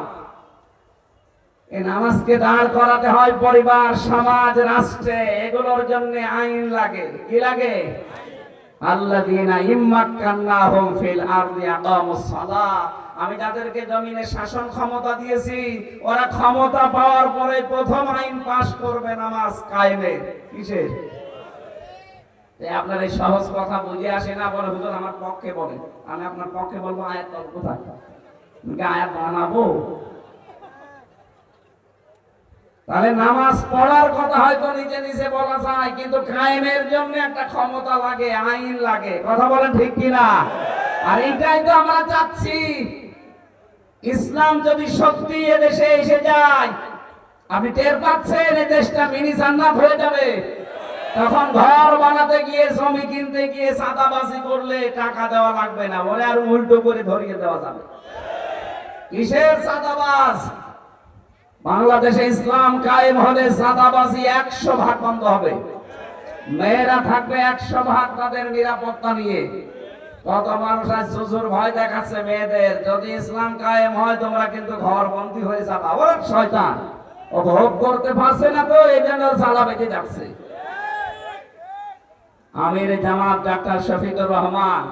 এই নামাজকে দাঁড় করাতে হয় পরিবার, সমাজ, রাষ্ট্রে। এগুলোর জন্য আইন লাগে। কি লাগে? আল্লাযীনা ইম্মাক্কান্নাহুম ফিল আরদি আকামুস সালাত, আমি যাদেরকে জমিনে শাসন ক্ষমতা দিয়েছি, ওরা ক্ষমতা পাওয়ার পরে প্রথম আইন পাস করবে নামাজ কায়েমের। কিসের? আপনার এই সহজ কথা বুঝে আসে না, বলে হুজুর আমার পক্ষে বলেন। আমি আপনার পক্ষে বলবো, আয়াত কোথায়? আয়াত বানাবো? তাহলে নামাজ পড়ার কথা হয়তো নিচে নিচে বলা যায়, কিন্তু কায়েমের জন্য একটা ক্ষমতা লাগে, আইন লাগে। কথা বলেন ঠিক কিনা? আর এটাই তো আমরা চাচ্ছি। ইসলাম যদি সত্যি এদেশে এসে যায়, আপনি টের পাচ্ছেন এই দেশটা মিনি জান্নাত হয়ে যাবে। তখন ঘর বানাতে গিয়ে, জমি কিনতে গিয়ে চাঁদাবাজি করলে টাকা দেওয়া লাগবে না, বলে আর উল্টো করে ধরিয়ে দেওয়া যাবে। কিসের চাঁদাবাজ? বাংলাদেশে ইসলাম কায়েম হলে চাঁদাবাজি 100 ভাগ বন্ধ হবে। মেয়েরা থাকবে 100 ভাগ তাদের নিরাপত্তা নিয়ে। কত মানুষ আজ জুজুর ভয় দেখাচ্ছে মেয়েদের, যদি ইসলাম কায়েম হয় তোমরা কিন্তু ঘর বন্দী হয়ে যাবে। ওরা শয়তান, ও ভোগ করতে পারছে না তো এই জন্য জ্বালা বেঁধে যাচ্ছে। আমির জামাত ডাক্তার শফিকুর রহমান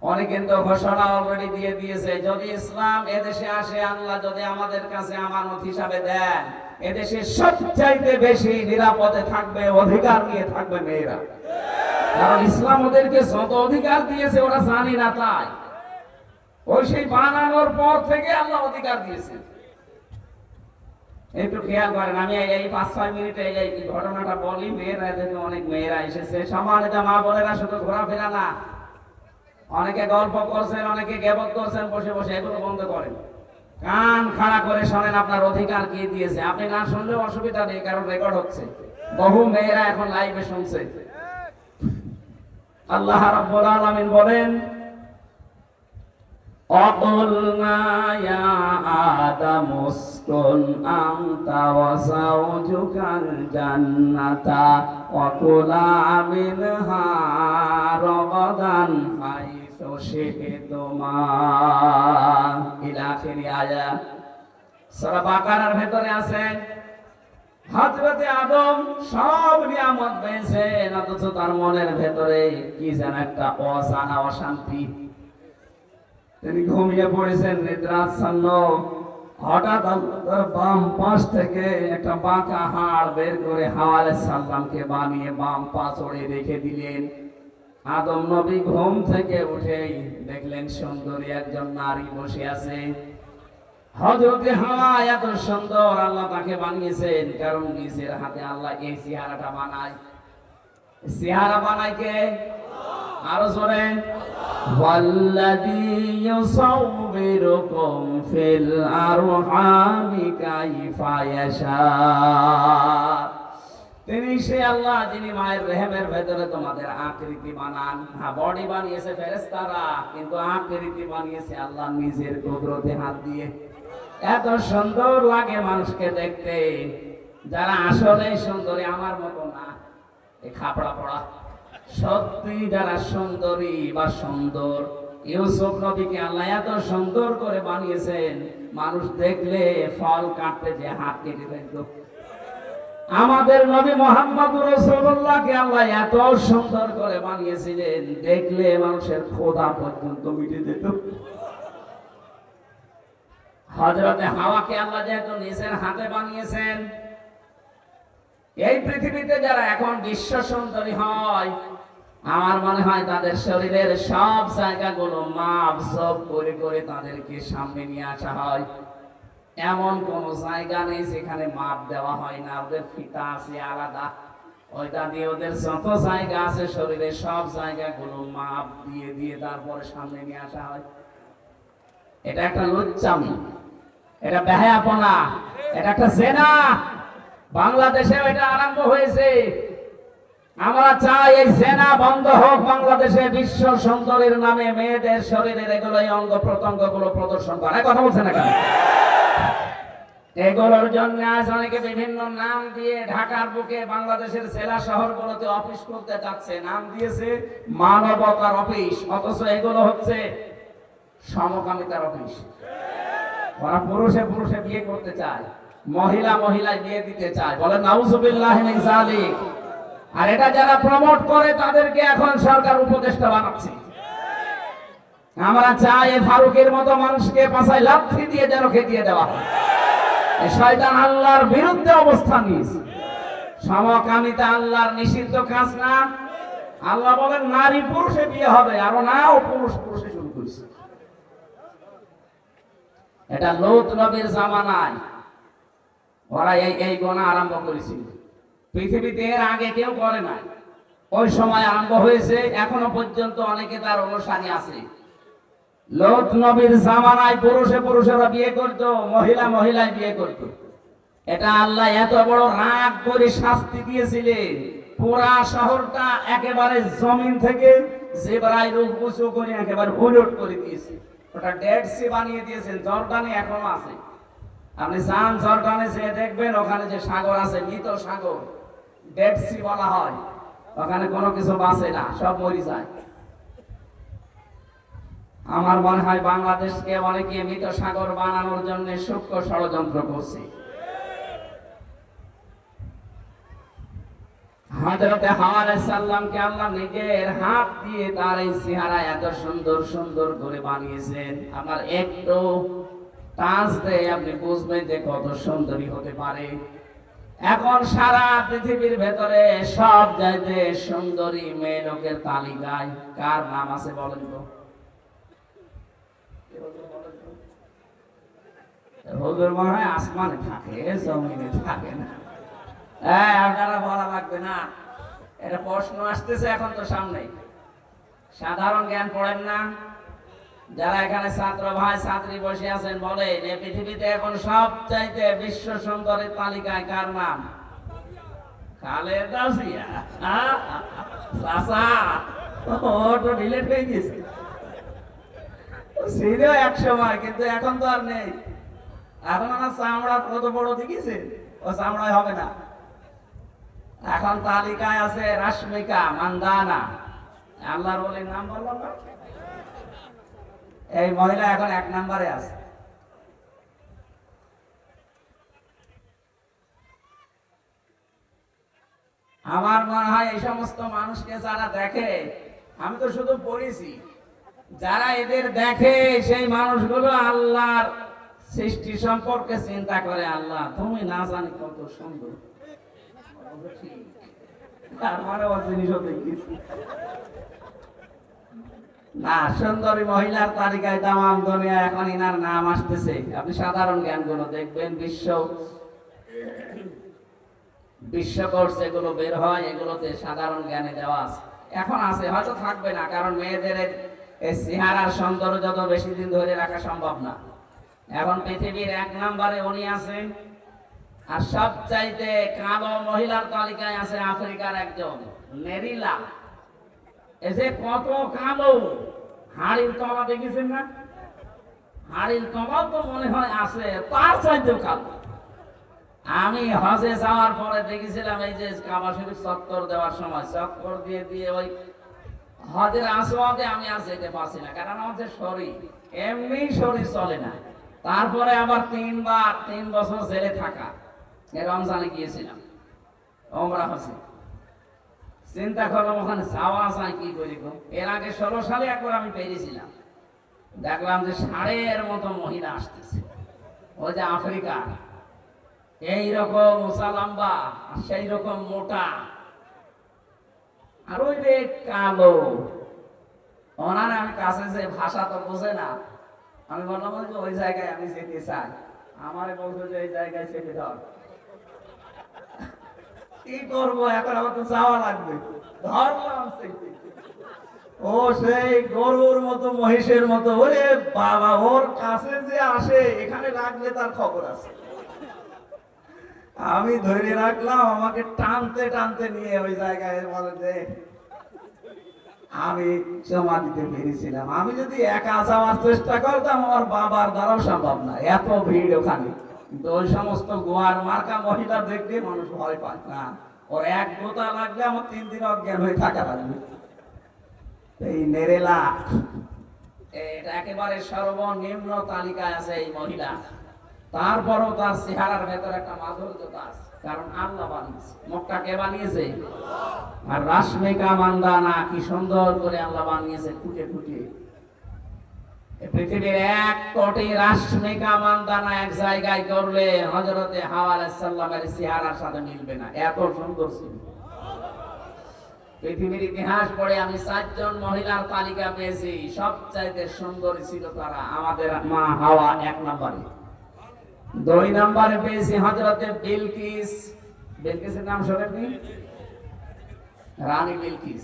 উনি কিন্তু ঘোষণা অলরেডি দিয়ে দিয়েছে, যদি ইসলাম এদেশে আসে, আল্লাহ যদি আমাদের কাছে আমানত হিসাবে দেন, এদেশে সবচাইতে বেশি নিরাপদে থাকবে, অধিকার নিয়ে থাকবে মেয়েরা। কারণ ইসলাম ওদেরকে যত অধিকার দিয়েছে ওরা জানি না, তাই ওই সেই বানানোর পর থেকে আল্লাহ অধিকার দিয়েছে। একটু খেয়াল করেন, আমি এই 5-6 মিনিটে এই ঘটনাটা বলি। মেয়েরা দেখে অনেক মেয়েরা এসেছে, সম্মানিত মা বোনেরা, শুধু ঘোরাফেরা না, অনেকে গল্প করছেন, অনেকে গেবত করছেন বসে বসে, এগুলো বন্ধ করেন, কান খাড়া করে শোনেন আপনার অধিকার কি দিয়েছে। আপনি না শুনলেও অসুবিধা নেই, কারণ রেকর্ড হচ্ছে, বহু মেয়েরা এখন লাইভে শুনছে। আল্লাহ রাব্বুল আলামিন বলেন, وَقُلْنَا يَا آدَمُ اسْكُنْ أَنْتَ وَزَوْجُكَ الْجَنَّةَ وَكُلَا مِنْهَا رَغَدًا حَيْثُ شِئْتُمَا ইলা আখিরি আয়াত। সূরা বাকারার ভেতরে আছে হযরতে আদম সব নিয়ামত পেয়েছেন, অথচ তার মনের ভেতরে কি যেন একটা অজানা অশান্তি। তিনি ঘুমিয়ে পড়েছেন, নিদ্রাচ্ছন্ন। হঠাৎ তার বাম পাশ থেকে একটা বাঁকা হাড় বের করে হাওয়া আলাইহিস সালামকে বানিয়ে বাম পা চড়ে রেখে দিলেন। আদম নবী ঘুম থেকে উঠেই দেখলেন সুন্দরী একজন নারী বসে আছে। হযরতে হাওয়া এত সুন্দর আল্লাহ তাকে বানিয়েছেন, কারণ নিজের হাতে আল্লাহ এই চেহারাটা বানায়। চেহারা বানায় কে? আরো জোরে, ওয়াল্লাযী ইউসাউবিরুকুম ফিল আরহামি কাইফা ইয়াশা। তিনি সে আল্লাহ যিনি মায়ের রেহেমের ভেতরে তোমাদের আকৃতি বানান। হ্যাঁ, বডি বানিয়েছে ফেরেশতারা, কিন্তু আকৃতি বানিয়েছে আল্লাহ নিজের কুদরতে হাত দিয়ে। এত সুন্দর লাগে মানুষকে দেখতে, যারা আসলে সুন্দরী, আমার মতো না, এই খাপড়া পড়া, সত্যি যারা সুন্দরী বা সুন্দর, ইউসুফ নবীকে আল্লাহ এত সুন্দর করে বানিয়েছেন, মানুষ দেখলে ফল কাটতে যে হাত কেটে ফেলত। আমাদের নবী মুহাম্মদুর রাসূলুল্লাহকে আল্লাহ এত সুন্দর করে বানিয়েছিলেন, দেখলে মানুষের ক্ষুধা পর্যন্ত মিটে যেত। হযরতে হাওয়াকে আল্লাহ যেহেতু নিজের হাতে বানিয়েছেন, এই পৃথিবীতে যারা এখন বিশ্ব সুন্দরী হয়, আমার মনে হয় তাদের শরীরের সব জায়গাগুলো মাপ সব করে করে তাদেরকে সামনে নিয়ে আসা হয়। এমন কোন জায়গা নেই যেখানে মাপ দেওয়া হয় না, ওদের ফিতা আছে আলাদা, ওইটা দিয়ে ওদের যত জায়গা আছে শরীরের সব জায়গাগুলো মাপ দিয়ে দিয়ে তারপরে সামনে নিয়ে আসা হয়। এটা একটা লুচ্চামি, এটা বেহায়াপনা, এটা একটা জেনা। বাংলাদেশে এটা আরম্ভ হয়েছে। আমরা চাই এই জেনা বন্ধ হোক বাংলাদেশে। বিশ্ব সুন্দরীর নামে মেয়েদের শরীরের এগুলো অঙ্গ প্রত্যঙ্গ গুলো প্রদর্শন করে, কথা বলছে না কেন? এগুলোর জন্য আজ অনেকে বিভিন্ন নাম দিয়ে ঢাকার বুকে বাংলাদেশের জেলা শহরগুলোতে অফিস খুলতে যাচ্ছে, নাম দিয়েছে মানবতার অফিস, অথচ এগুলো হচ্ছে সমকামিতার অফিস। ওরা পুরুষে পুরুষে বিয়ে করতে চায়, মহিলা মহিলায় বিয়ে দিতে চায়, বলে নাউজুবিল্লাহি মিন যালিক। আর এটা যারা প্রমোট করে তাদেরকে এখন সরকার উপদেষ্টা বানাচ্ছে। আমরা চাই ফারুকের মতো মানুষকে পাছায় লাথি দিয়ে যেন খেতিয়ে দেওয়া হয়। শয়তান আল্লাহর বিরুদ্ধে অবস্থান নিয়েছে। সমকামিতা আল্লাহর নিষিদ্ধ কাজ না। আল্লাহ বলেন নারী পুরুষে বিয়ে হবে, আর না ও পুরুষ পুরুষে শুরু করেছে। এটা লূত নবীর জামানায় ওরা এই গোনা আরম্ভ করেছিল। পৃথিবীতে এর আগে কেউ করে নাই, ওই সময় আরম্ভ হয়েছে, এখনো পর্যন্ত অনেকে তার অনুসারী আছে। লূত নবীর জামানায় পুরুষে পুরুষেরা বিয়ে করতো, মহিলা মহিলায় বিয়ে করতো। এটা আল্লাহ এত বড় রাগ করে শাস্তি দিয়েছিলেন, পুরা শহরটা একেবারে জমিন থেকে জেব্রাইল উঁচু করে একেবারে উলট করে দিয়েছে। ওটা ডেড সি বানিয়ে দিয়েছেন। জর্ডানে এখনো আছে, আপনি যান জর্ডানে যেয়ে দেখবেন ওখানে যে সাগর আছে, মৃত সাগর, ডেড সি বলা হয়। ওখানে কোনো কিছু বাঁচে না, সব মরে যায়। আমার মনে হয় বাংলাদেশকে অনেকে মৃত সাগর বানানোর জন্য সূক্ষ্ম ষড়যন্ত্র করছে। হযরত হাওয়া আলাইহিস সালামকে আল্লাহ নিজের হাত দিয়ে তার এই চেহারা এত সুন্দর সুন্দর করে বানিয়েছেন। আমার একটু টাচ দিয়ে আপনি বুঝবেন যে কত সুন্দরী হতে পারে। এখন সারা পৃথিবীর ভেতরে সব চাইতে সুন্দরী মেয়ে লোকের তালিকায় কার নাম আছে বলেন তো? হুজুর মনে হয় আসমানে থাকে, জমিনে থাকে না। আপনারা বলা লাগবে না, এটা প্রশ্ন আসতেছে এখন তো সামনে। সাধারণ জ্ঞান পড়েন না? যারা এখানে ছাত্র ভাই ছাত্রী বসে আছেন বলেন, এই পৃথিবীতে এখন সব চাইতে বিশ্ব সুন্দরীর তালিকায় কার নাম? খালেদা জিয়া। ও তো ডিলেট হয়ে গেছে, ছিল এক সময়, কিন্তু এখন তো আর নেই। এখন আমার চামড়া কত বড় দেখিছে, ও চামড়ায় হবে না। এখন তালিকায় আছে রাশমিকা মান্দানা। আল্লাহর ওলির নাম বললাম না, এই মহিলা এখন 1 নম্বরে আছে। আমার মনে হয় এই সমস্ত মানুষকে যারা দেখে, আমি তো শুধু পড়েছি, যারা এদের দেখে সেই মানুষগুলো আল্লাহর সৃষ্টি সম্পর্কে চিন্তা করে, আল্লাহ তুমি না জানি কত সুন্দর। না, সুন্দরী মহিলার তালিকায় তামাম দুনিয়া এখন ইনার নাম আসতেছে। আপনি সাধারণ জ্ঞানগুলো দেখবেন, বিশ্বকোষ যেগুলো বের হয় এগুলোতে সাধারণ জ্ঞানে দেওয়া আছে। এখন আছে, হয়তো থাকবে না, কারণ মেয়েদের এই চেহারার সৌন্দর্য যত বেশি দিন ধরে রাখা সম্ভব না। এখন পৃথিবীর 1 নম্বরে উনি আছেন। আর সবচাইতে কালো মহিলার তালিকায় আছে আফ্রিকার একজন নেরিলা। এই যে কত কালো, হাড়ির তলা দেখেছেন না? হাড়ির তলা তো মনে হয় আছে, তার চাইতেও কালো। আমি হজে যাওয়ার পরে দেখেছিলাম, এই যে কাবা শরীফ চক্কর দেওয়ার সময় চক্কর দিয়ে দিয়ে ওই হজের আসওয়াদে আমি আর যেতে পারছি না, কারণ আমাদের শরীর এমনি শরীর চলে না। তারপরে আবার 3 বছর জেলে থাকা, রমজানে গিয়েছিলাম ওমরা হজে। চিন্তা করলাম ওখানে যাওয়া যায় কি করি। এর আগে 16 সালে একবার আমি পেরেছিলাম, দেখলাম যে ষাঁড়ের মতো মহিলা আসতেছে, ওই যে আফ্রিকা, এইরকম উঁচা লম্বা, সেই রকম মোটা, আর ওই যে কালো। ওনার আমি কাছে যে ভাষা তো বোঝে না, আমি বললাম যে ওই জায়গায় আমি যেতে চাই। আমারে বলতো যে এই জায়গায় চেপে ধর। কি করবো এখন, আমার তো যাওয়া লাগবে। ধরলাম চেপে, ও সেই গরুর মতো মহিষের মতো। ওরে বাবা, ওর কাছে যে আসে এখানে রাখলে তার খবর আছে। আমি ধরে রাখলাম, আমাকে টানতে টানতে নিয়ে ওই জায়গায় বলে যে আমি জমা দিতে পেরেছিলাম। আমি যদি একা যাওয়ার চেষ্টা করতাম, আমার বাবার দ্বারাও সম্ভব না, এত ভিড় ওখানে। কিন্তু ওই সমস্ত গোয়ার মার্কা মহিলা দেখলে মানুষ ভয় পায় না। ওর এক গোতা লাগলে আমার 3 দিন অজ্ঞান হয়ে থাকা লাগবে। এই নেরেলা, এটা একেবারে সর্বনিম্ন তালিকায় আছে এই মহিলা। তারপরও তার চেহারার ভেতরে একটা মাধুর্যতা আছে, কারণ আল্লাহ বানিয়েছে। মুখটা কে বানিয়েছে? আর রাশমিকা মান্দানা, কি সুন্দর করে আল্লাহ বানিয়েছে ফুটে ফুটে। পৃথিবীর 1 কোটি রাশমিকা মান্দানা এক জায়গায় করলে হযরতে হাওয়া আলাইহিস সালামের চেহারার সাথে মিলবে না, এত সুন্দর ছিল। পৃথিবীর ইতিহাস পড়ে আমি 4 জন মহিলার তালিকা পেয়েছি, সবচাইতে সুন্দরী ছিল তারা। আমাদের মা হাওয়া 1 নম্বরে। 2 নম্বরে পেয়েছি হযরতে বিলকিস। বিলকিসের নাম শোনেননি? রানী বিলকিস।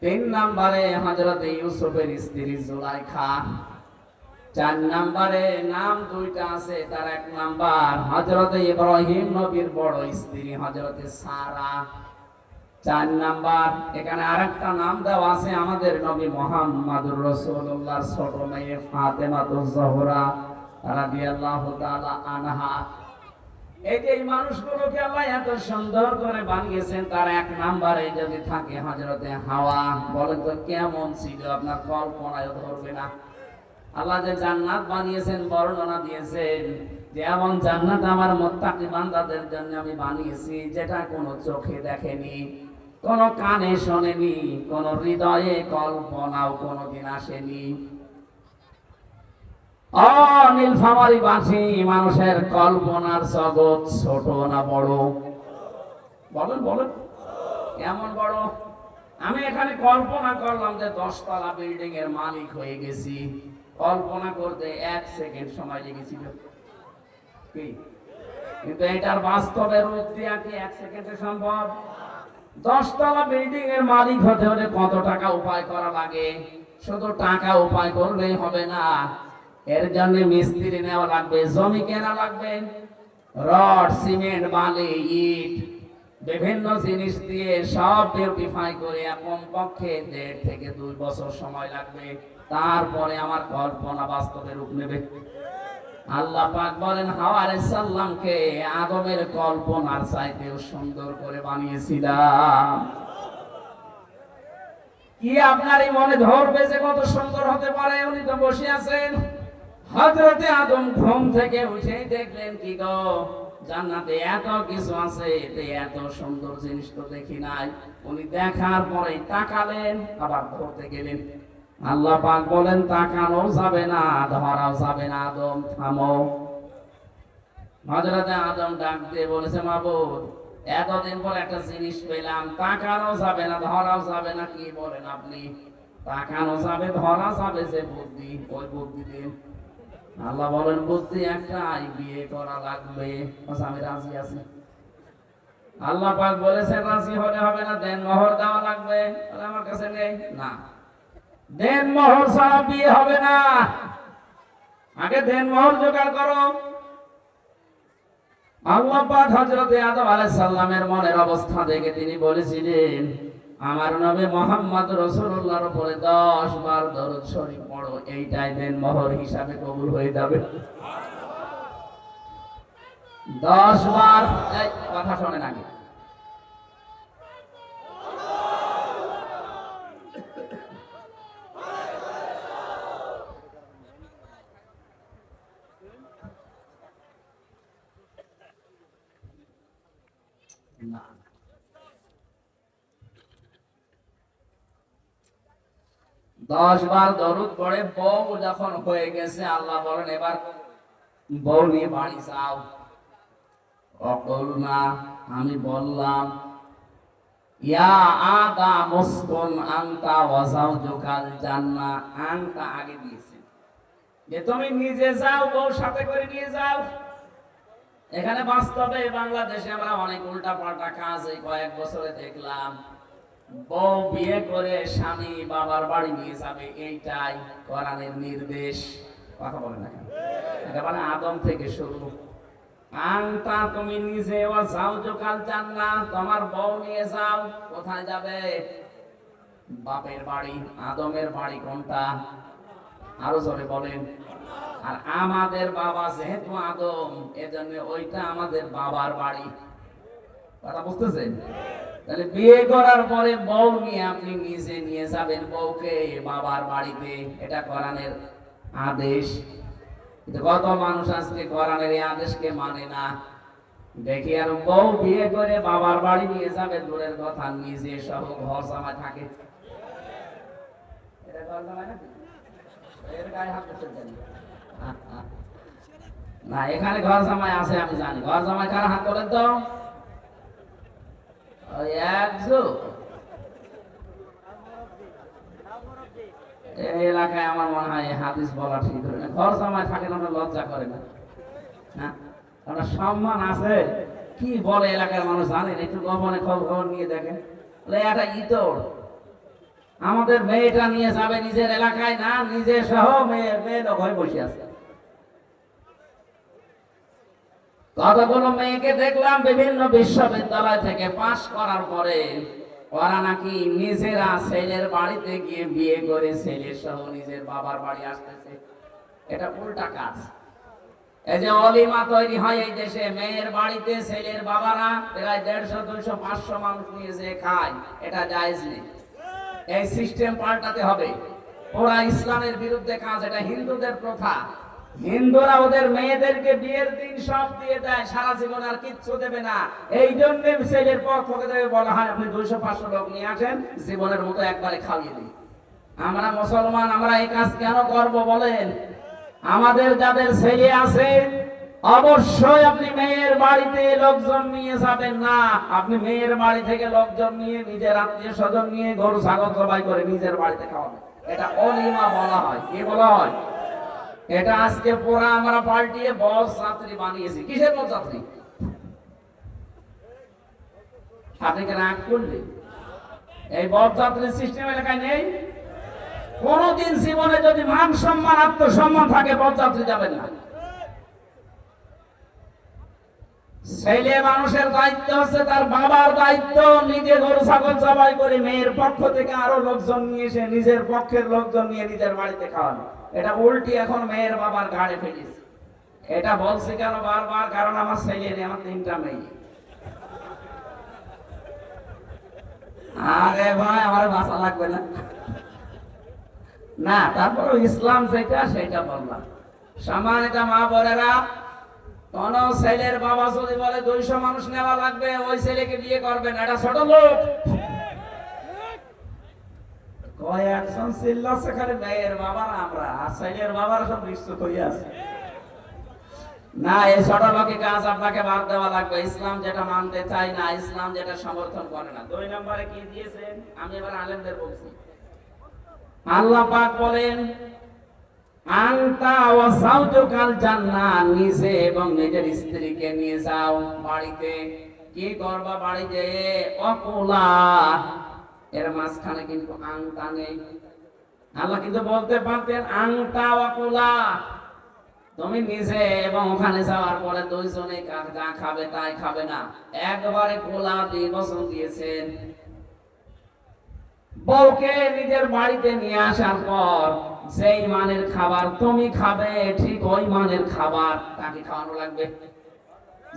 3 নম্বরে হযরতে ইউসুফের স্ত্রী জুলাইখা। 4 নম্বরে নাম 2টা আছে, তার 1 নাম্বার হযরতে ইব্রাহিম নবীর বড় স্ত্রী হযরতে সারা। 4 নাম্বার এখানে আরেকটা নাম দেওয়া আছে আমাদের নবী মুহাম্মদুর রাসূলুল্লাহর ছোট মেয়ে ফাতেমাতুজ জোহরা রাদিয়াল্লাহু তাআলা আনহা। এই যে এই মানুষগুলোকে আল্লাহ এত সুন্দর করে বানিয়েছেন, তার এক নাম্বারে যদি থাকে হযরতে হাওয়া, বলেন তো কেমন ছিল, আপনার কল্পনায় ধরবে না। আল্লাহ যে জান্নাত বানিয়েছেন, বর্ণনা দিয়েছেন যে এমন জান্নাত আমার মুত্তাকি বান্দাদের জন্য আমি বানিয়েছি, যেটা কোনো চোখে দেখেনি, কোনো কানে শোনেনি, কোনো হৃদয়ে কল্পনাও কোনোদিন আসেনি। নীলফামারী বাসী মানুষের কল্পনার জগৎ ছোট না বড়? বলেন বলেন, কেমন বড়? আমি এখানে কল্পনা করলাম যে 10 তলা বিল্ডিং এর মালিক হয়ে গেছি। কল্পনা করতে 1 সেকেন্ড সময় লেগেছিল, কিন্তু এটার বাস্তবে রূপ দেওয়া কি 1 সেকেন্ডে সম্ভব? 10 তলা বিল্ডিং এর মালিক হতে হলে কত টাকা উপায় করা লাগে? শুধু টাকা উপায় করলেই হবে না, এর জন্য মিস্ত্রি নেওয়া লাগবে, জমি কেনা লাগবে, রড, সিমেন্ট, বালি, ইট, বিভিন্ন জিনিস দিয়ে সব বিউটিফাই করে কমপক্ষে 1.5 থেকে 2 বছর সময় লাগবে। তারপরে আমার কল্পনা বাস্তবে রূপ নেবে। আল্লাহ পাক বলেন হাওয়া আলাইহিস সালামকে আদমের কল্পনার চাইতেও সুন্দর করে বানিয়েছিলাম। কি আপনারই মনে ধরবে যে কত সুন্দর হতে পারে? উনি তো বসে আছেন। হযরতে আদম ঘুম থেকে উঠেই দেখলেন কি গো, জান্নাতে এত কিছু আছে, এতে এত সুন্দর জিনিস তো দেখি নাই। উনি দেখার পরে তাকালেন, আবার ধরতে গেলেন। আল্লাহ পাক বলেন তাকানো যাবে না, ধরাও যাবে না, আদম থামো। হযরতে আদম ডাক দিয়ে বলেছে মাবুদ, এতদিন পর একটা জিনিস পেলাম, তাকানো যাবে না, ধরাও যাবে না, কি বলেন আপনি? তাকানো যাবে, ধরা যাবে, যে বুদ্ধি, ওই বুদ্ধি দিন। আল্লাহ বলেন বুদ্ধি একটাই, বিয়ে করা লাগবে। আমি রাজি আছি। আল্লাহ পাক বলেছেন রাজি হলে হবে না, দেন মোহর দেওয়া লাগবে। আমার কাছে নেই, না দেন মোহর ছাড়া বিয়ে হবে না, আগে দেন মোহর জোগাড় করো। আল্লাহ পাক হযরতে আদম আলাইহিস সালামের মনের অবস্থা দেখে তিনি বলেছিলেন, আমার নবী মুহাম্মদ রাসূলুল্লাহর উপরে 10 বার দরুদ শরীফ পড়ো, এইটাই দেন মোহর হিসাবে কবুল হয়ে যাবে। 10 বার। এই কথা শোনেন আগে। না, 10 বার দরুদ পড়ে বউ যখন হয়ে গেছে, আল্লাহ বলেন এবার বউ নিয়ে বাড়ি যাও। অকল না, আমি বললাম ইয়া আদম উসকুন আনতা ওয়া যাওজুকাল জান্নাহ, আনতা আগে দিয়েছে যে তুমি নিজে যাও, বউ সাথে করে নিয়ে যাও। এখানে বাস্তবে বাংলাদেশে আমরা অনেক উল্টা পাল্টা কাজ এই কয়েক বছরে দেখলাম। বউ বিয়ে করে স্বামী বাবার বাড়ি নিয়ে যাবে, এইটাই কোরআনের নির্দেশ। কথা বলেন না কেন? এটা মানে আদম থেকে শুরু। আনতা তুমি নিজে, ওয়া যাওজুকাল জান্নাহ, তোমার বউ নিয়ে যাও। কোথায় যাবে? বাপের বাড়ি। আদমের বাড়ি কোনটা? আরো জোরে বলেন। আর আমাদের বাবা যেহেতু আদম, এজন্য ওইটা আমাদের বাবার বাড়ি। কথা বুঝতেছেন? তাহলে বিয়ে করার পরে বউ নিয়ে আপনি নিজে নিয়ে যাবেন বউকে বাবার বাড়িতে, এটা কোরআনের আদেশ। কিন্তু কত মানুষ আজকে কোরআনের এই আদেশকে মানে না। দেখি আর বউ বিয়ে করে বাবার বাড়ি নিয়ে যাবে দূরের কথা, নিজে সহ ঘর জামাই থাকে। এটা ঘর জামাই নাকি? এর গায়ে হাত দিতে জানি না, এখানে ঘর জামাই আছে আমি জানি। ঘর জামাই কার হাত তোলেন তো? ওই একজন। এই এলাকায় আমার মনে হয় হাদিস বলা ঠিক হবে না। ঘর জামাই থাকে না, লজ্জা করে না, হ্যাঁ আমরা সম্মান আছে। কি বলে এলাকার মানুষ জানেন? একটু গোপনে খবর নিয়ে দেখেন। একটা ইতর আমাদের মেয়েটা নিয়ে যাবে নিজের এলাকায় না, নিজে সহ মেয়ে লোক হয়ে বসে আছে। কতগুলো মেয়েকে দেখলাম বিভিন্ন বিশ্ববিদ্যালয় থেকে পাশ করার পরে ওরা নাকি নিজেরা ছেলের বাড়িতে গিয়ে বিয়ে করে ছেলে সহ নিজের বাবার বাড়ি আসতেছে। এটা উল্টা কাজ। এই যে অলিমা তৈরি হয় এই দেশে, মেয়ের বাড়িতে ছেলের বাবারা প্রায় 150, 200, 500 মানুষ নিয়ে যে খায়, এটা জায়েজ নেই। এই সিস্টেম পাল্টাতে হবে। ওরা ইসলামের বিরুদ্ধে কাজ, এটা হিন্দুদের প্রথা। হিন্দুরা ওদের মেয়েদেরকে বিয়ের দিন সব দিয়ে দেয়, সারা জীবন আর কিচ্ছু দেবে না। এই জন্য ছেলের পক্ষ থেকে বলা হয় আপনি 200-500 লোক নিয়ে আসেন, জীবনের মতো একবারে খাইয়ে দিন। আমরা মুসলমান, আমরা এই কাজ কেন করব বলেন? আমাদের যাদের ছেলে আছে অবশ্যই আপনি মেয়ের বাড়িতে লোকজন নিয়ে যাবেন না। আপনি মেয়ের বাড়ি থেকে লোকজন নিয়ে, নিজের আত্মীয় স্বজন নিয়ে গরু ছাগল জবাই করে নিজের বাড়িতে খাওয়াবেন। এটা অলিমা বলা হয়। কি বলা হয়? এটা আজকে পুরা আমরা পাল্টিয়ে বস যাত্রী বানিয়েছি। কিসের বস যাত্রী? আপনি কি রাগ করলেন? এই বস যাত্রীর সিস্টেম এলাকায় নেই। কোনদিন জীবনে যদি মান সম্মান আত্মসম্মান থাকে, বস যাত্রী যাবেন না। ছেলে মানুষের দায়িত্ব হচ্ছে তার বাবার দায়িত্ব, নিজে গরু ছাগল জবাই করে মেয়ের পক্ষ থেকে আরো লোকজন নিয়ে এসে নিজের পক্ষের লোকজন নিয়ে নিজের বাড়িতে খাওয়ানো। এটা উল্টি এখন মেয়ের বাবার ঘাড়ে ফেলেছে। এটা বলছি কেন বারবার? কারণ আমার ছেলে নেই, আমার 3টা মেয়ে। আরে ভাই, আমার বাঁচা লাগবে না না। তারপরে ইসলাম যেটা সেটা বললাম। সম্মানিত মা বোনেরা, কোন ছেলের বাবা যদি বলে 200 মানুষ নেওয়া লাগবে, ওই ছেলেকে বিয়ে করবেন, এটা ছোট লোক। কয়েকজন চিল্লাচ্ছে খালি মেয়ের বাবার, আমরা আর ছেলের বাবার সব নিশ্চিত হয়ে আছে। না, এই ছোট লোকে কাজ আপনাকে বাদ দেওয়া লাগবে। ইসলাম যেটা মানতে চায় না, ইসলাম যেটা সমর্থন করে না। 2 নম্বরে কি দিয়েছেন? আমি এবার আলেমদের বলছি। আল্লাহ পাক বলেন আনতা ওয়া যাওজুকাল জান্নাহ, নিজে এবং নিজের স্ত্রীকে নিয়ে যাও বাড়িতে। কি করবা বাড়িতে? অকুলা, এর মাঝখানে কিন্তু আনতা নেই। আল্লাহ কিন্তু বলতে পারতেন আনতা ওয়াকুলা, তুমি নিজে এবং ওখানে যাওয়ার পরে 2 জনে যা খাবে তাই খাবে না, একবারে কোলা দিয়ে বসন দিয়েছেন। বউকে নিজের বাড়িতে নিয়ে আসার পর যেই মানের খাবার তুমি খাবে, ঠিক ওই মানের খাবার তাকে খাওয়ানো লাগবে।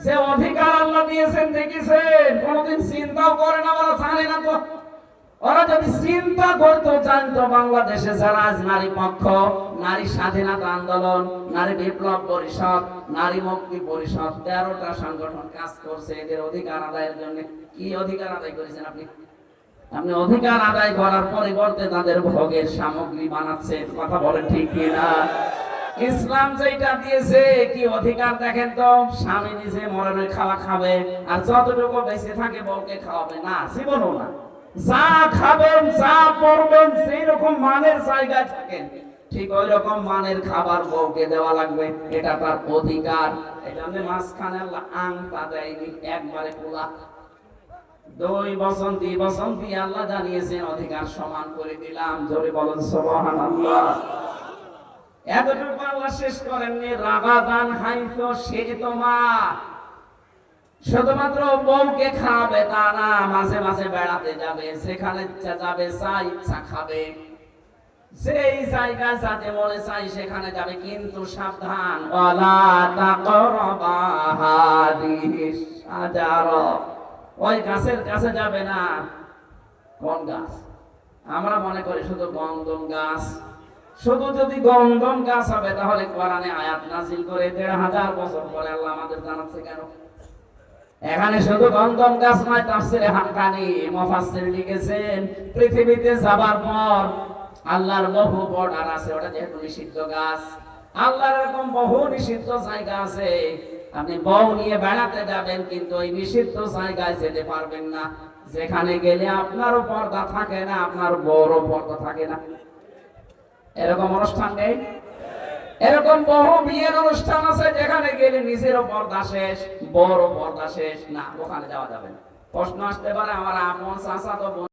যে অধিকার আল্লাহ দিয়েছেন দেখেছেন, কোনদিন চিন্তাও করে না, ওরা জানে না তো। ওরা যদি চিন্তা করতো, জানতো বাংলাদেশে যারা আজ নারী পক্ষ, নারী স্বাধীনতা আন্দোলন, নারী বিপ্লব পরিষদ, নারী মুক্তি পরিষদ, 13টা সংগঠন কাজ করছে এদের অধিকার আদায়ের জন্য। কি অধিকার আদায় করেছেন আপনি? আপনি অধিকার আদায় করার পরিবর্তে তাদের ভোগের সামগ্রী বানাচ্ছেন। কথা বলেন ঠিক কিনা? ইসলাম যেটা দিয়েছে কি অধিকার দেখেন তো? স্বামী নিজে মরণের খাওয়া খাবে, আর যতটুকু বেঁচে থাকে বউকে খাওয়াবে না, জীবনও না। যা খাবেন, যা পড়বেন, সেই রকম মানের জায়গায় থাকেন, ঠিক ওই রকম মানের খাবার বউকে দেওয়া লাগবে। এটা তার অধিকার। এই জন্য মাঝখানে আল্লাহ আংটা দেয়নি, একবারে খোলা। 2 বছর 2 বছর দিয়ে আল্লাহ জানিয়েছেন অধিকার সমান করে দিলাম। জোরে বলেন সুবহানাল্লাহ। এতটুকু আল্লাহ শেষ করেননি। রাগাদান হাইতো সেজতমা, শুধুমাত্র বউকে খাবে তা না, মাঝে মাঝে বেড়াতে যাবে, সেখানে যাবে যা ইচ্ছা খাবে, সেই জায়গায় যাতে মনে চাই সেখানে যাবে। কিন্তু সাবধান, ওয়ালা তাকরাবা হাদিহিস শাজারা, ওই গাছের কাছে যাবে না। কোন গাছ? আমরা মনে করি শুধু গন্ধম গাছ। শুধু যদি গন্ধম গাছ হবে তাহলে কোরআনে আয়াত নাযিল করে 1500 বছর পরে আল্লাহ আমাদের জানাচ্ছে কেন? এখানে শুধু গন্ধম গাছ নয়, তাফসীরে হাক্কানি মুফাসসির লিখেছেন পৃথিবীতে যাবার পর আল্লাহর বহু বর্ডার আছে। ওটা যেহেতু নিষিদ্ধ গাছ, আল্লাহর এরকম বহু নিষিদ্ধ জায়গা আছে। আপনি বউ নিয়ে বেড়াতে যাবেন, কিন্তু ওই নিষিদ্ধ জায়গায় যেতে পারবেন না, যেখানে গেলে আপনারও পর্দা থাকে না, আপনার বউরও পর্দা থাকে না। এরকম অনুষ্ঠান নেই? এরকম বহু বিয়ের অনুষ্ঠান আছে যেখানে গেলে নিজেরও পর্দা শেষ, বড় পর্দা শেষ, না ওখানে যাওয়া যাবে না। প্রশ্ন আসতে পারে আমার আপন চাচা তো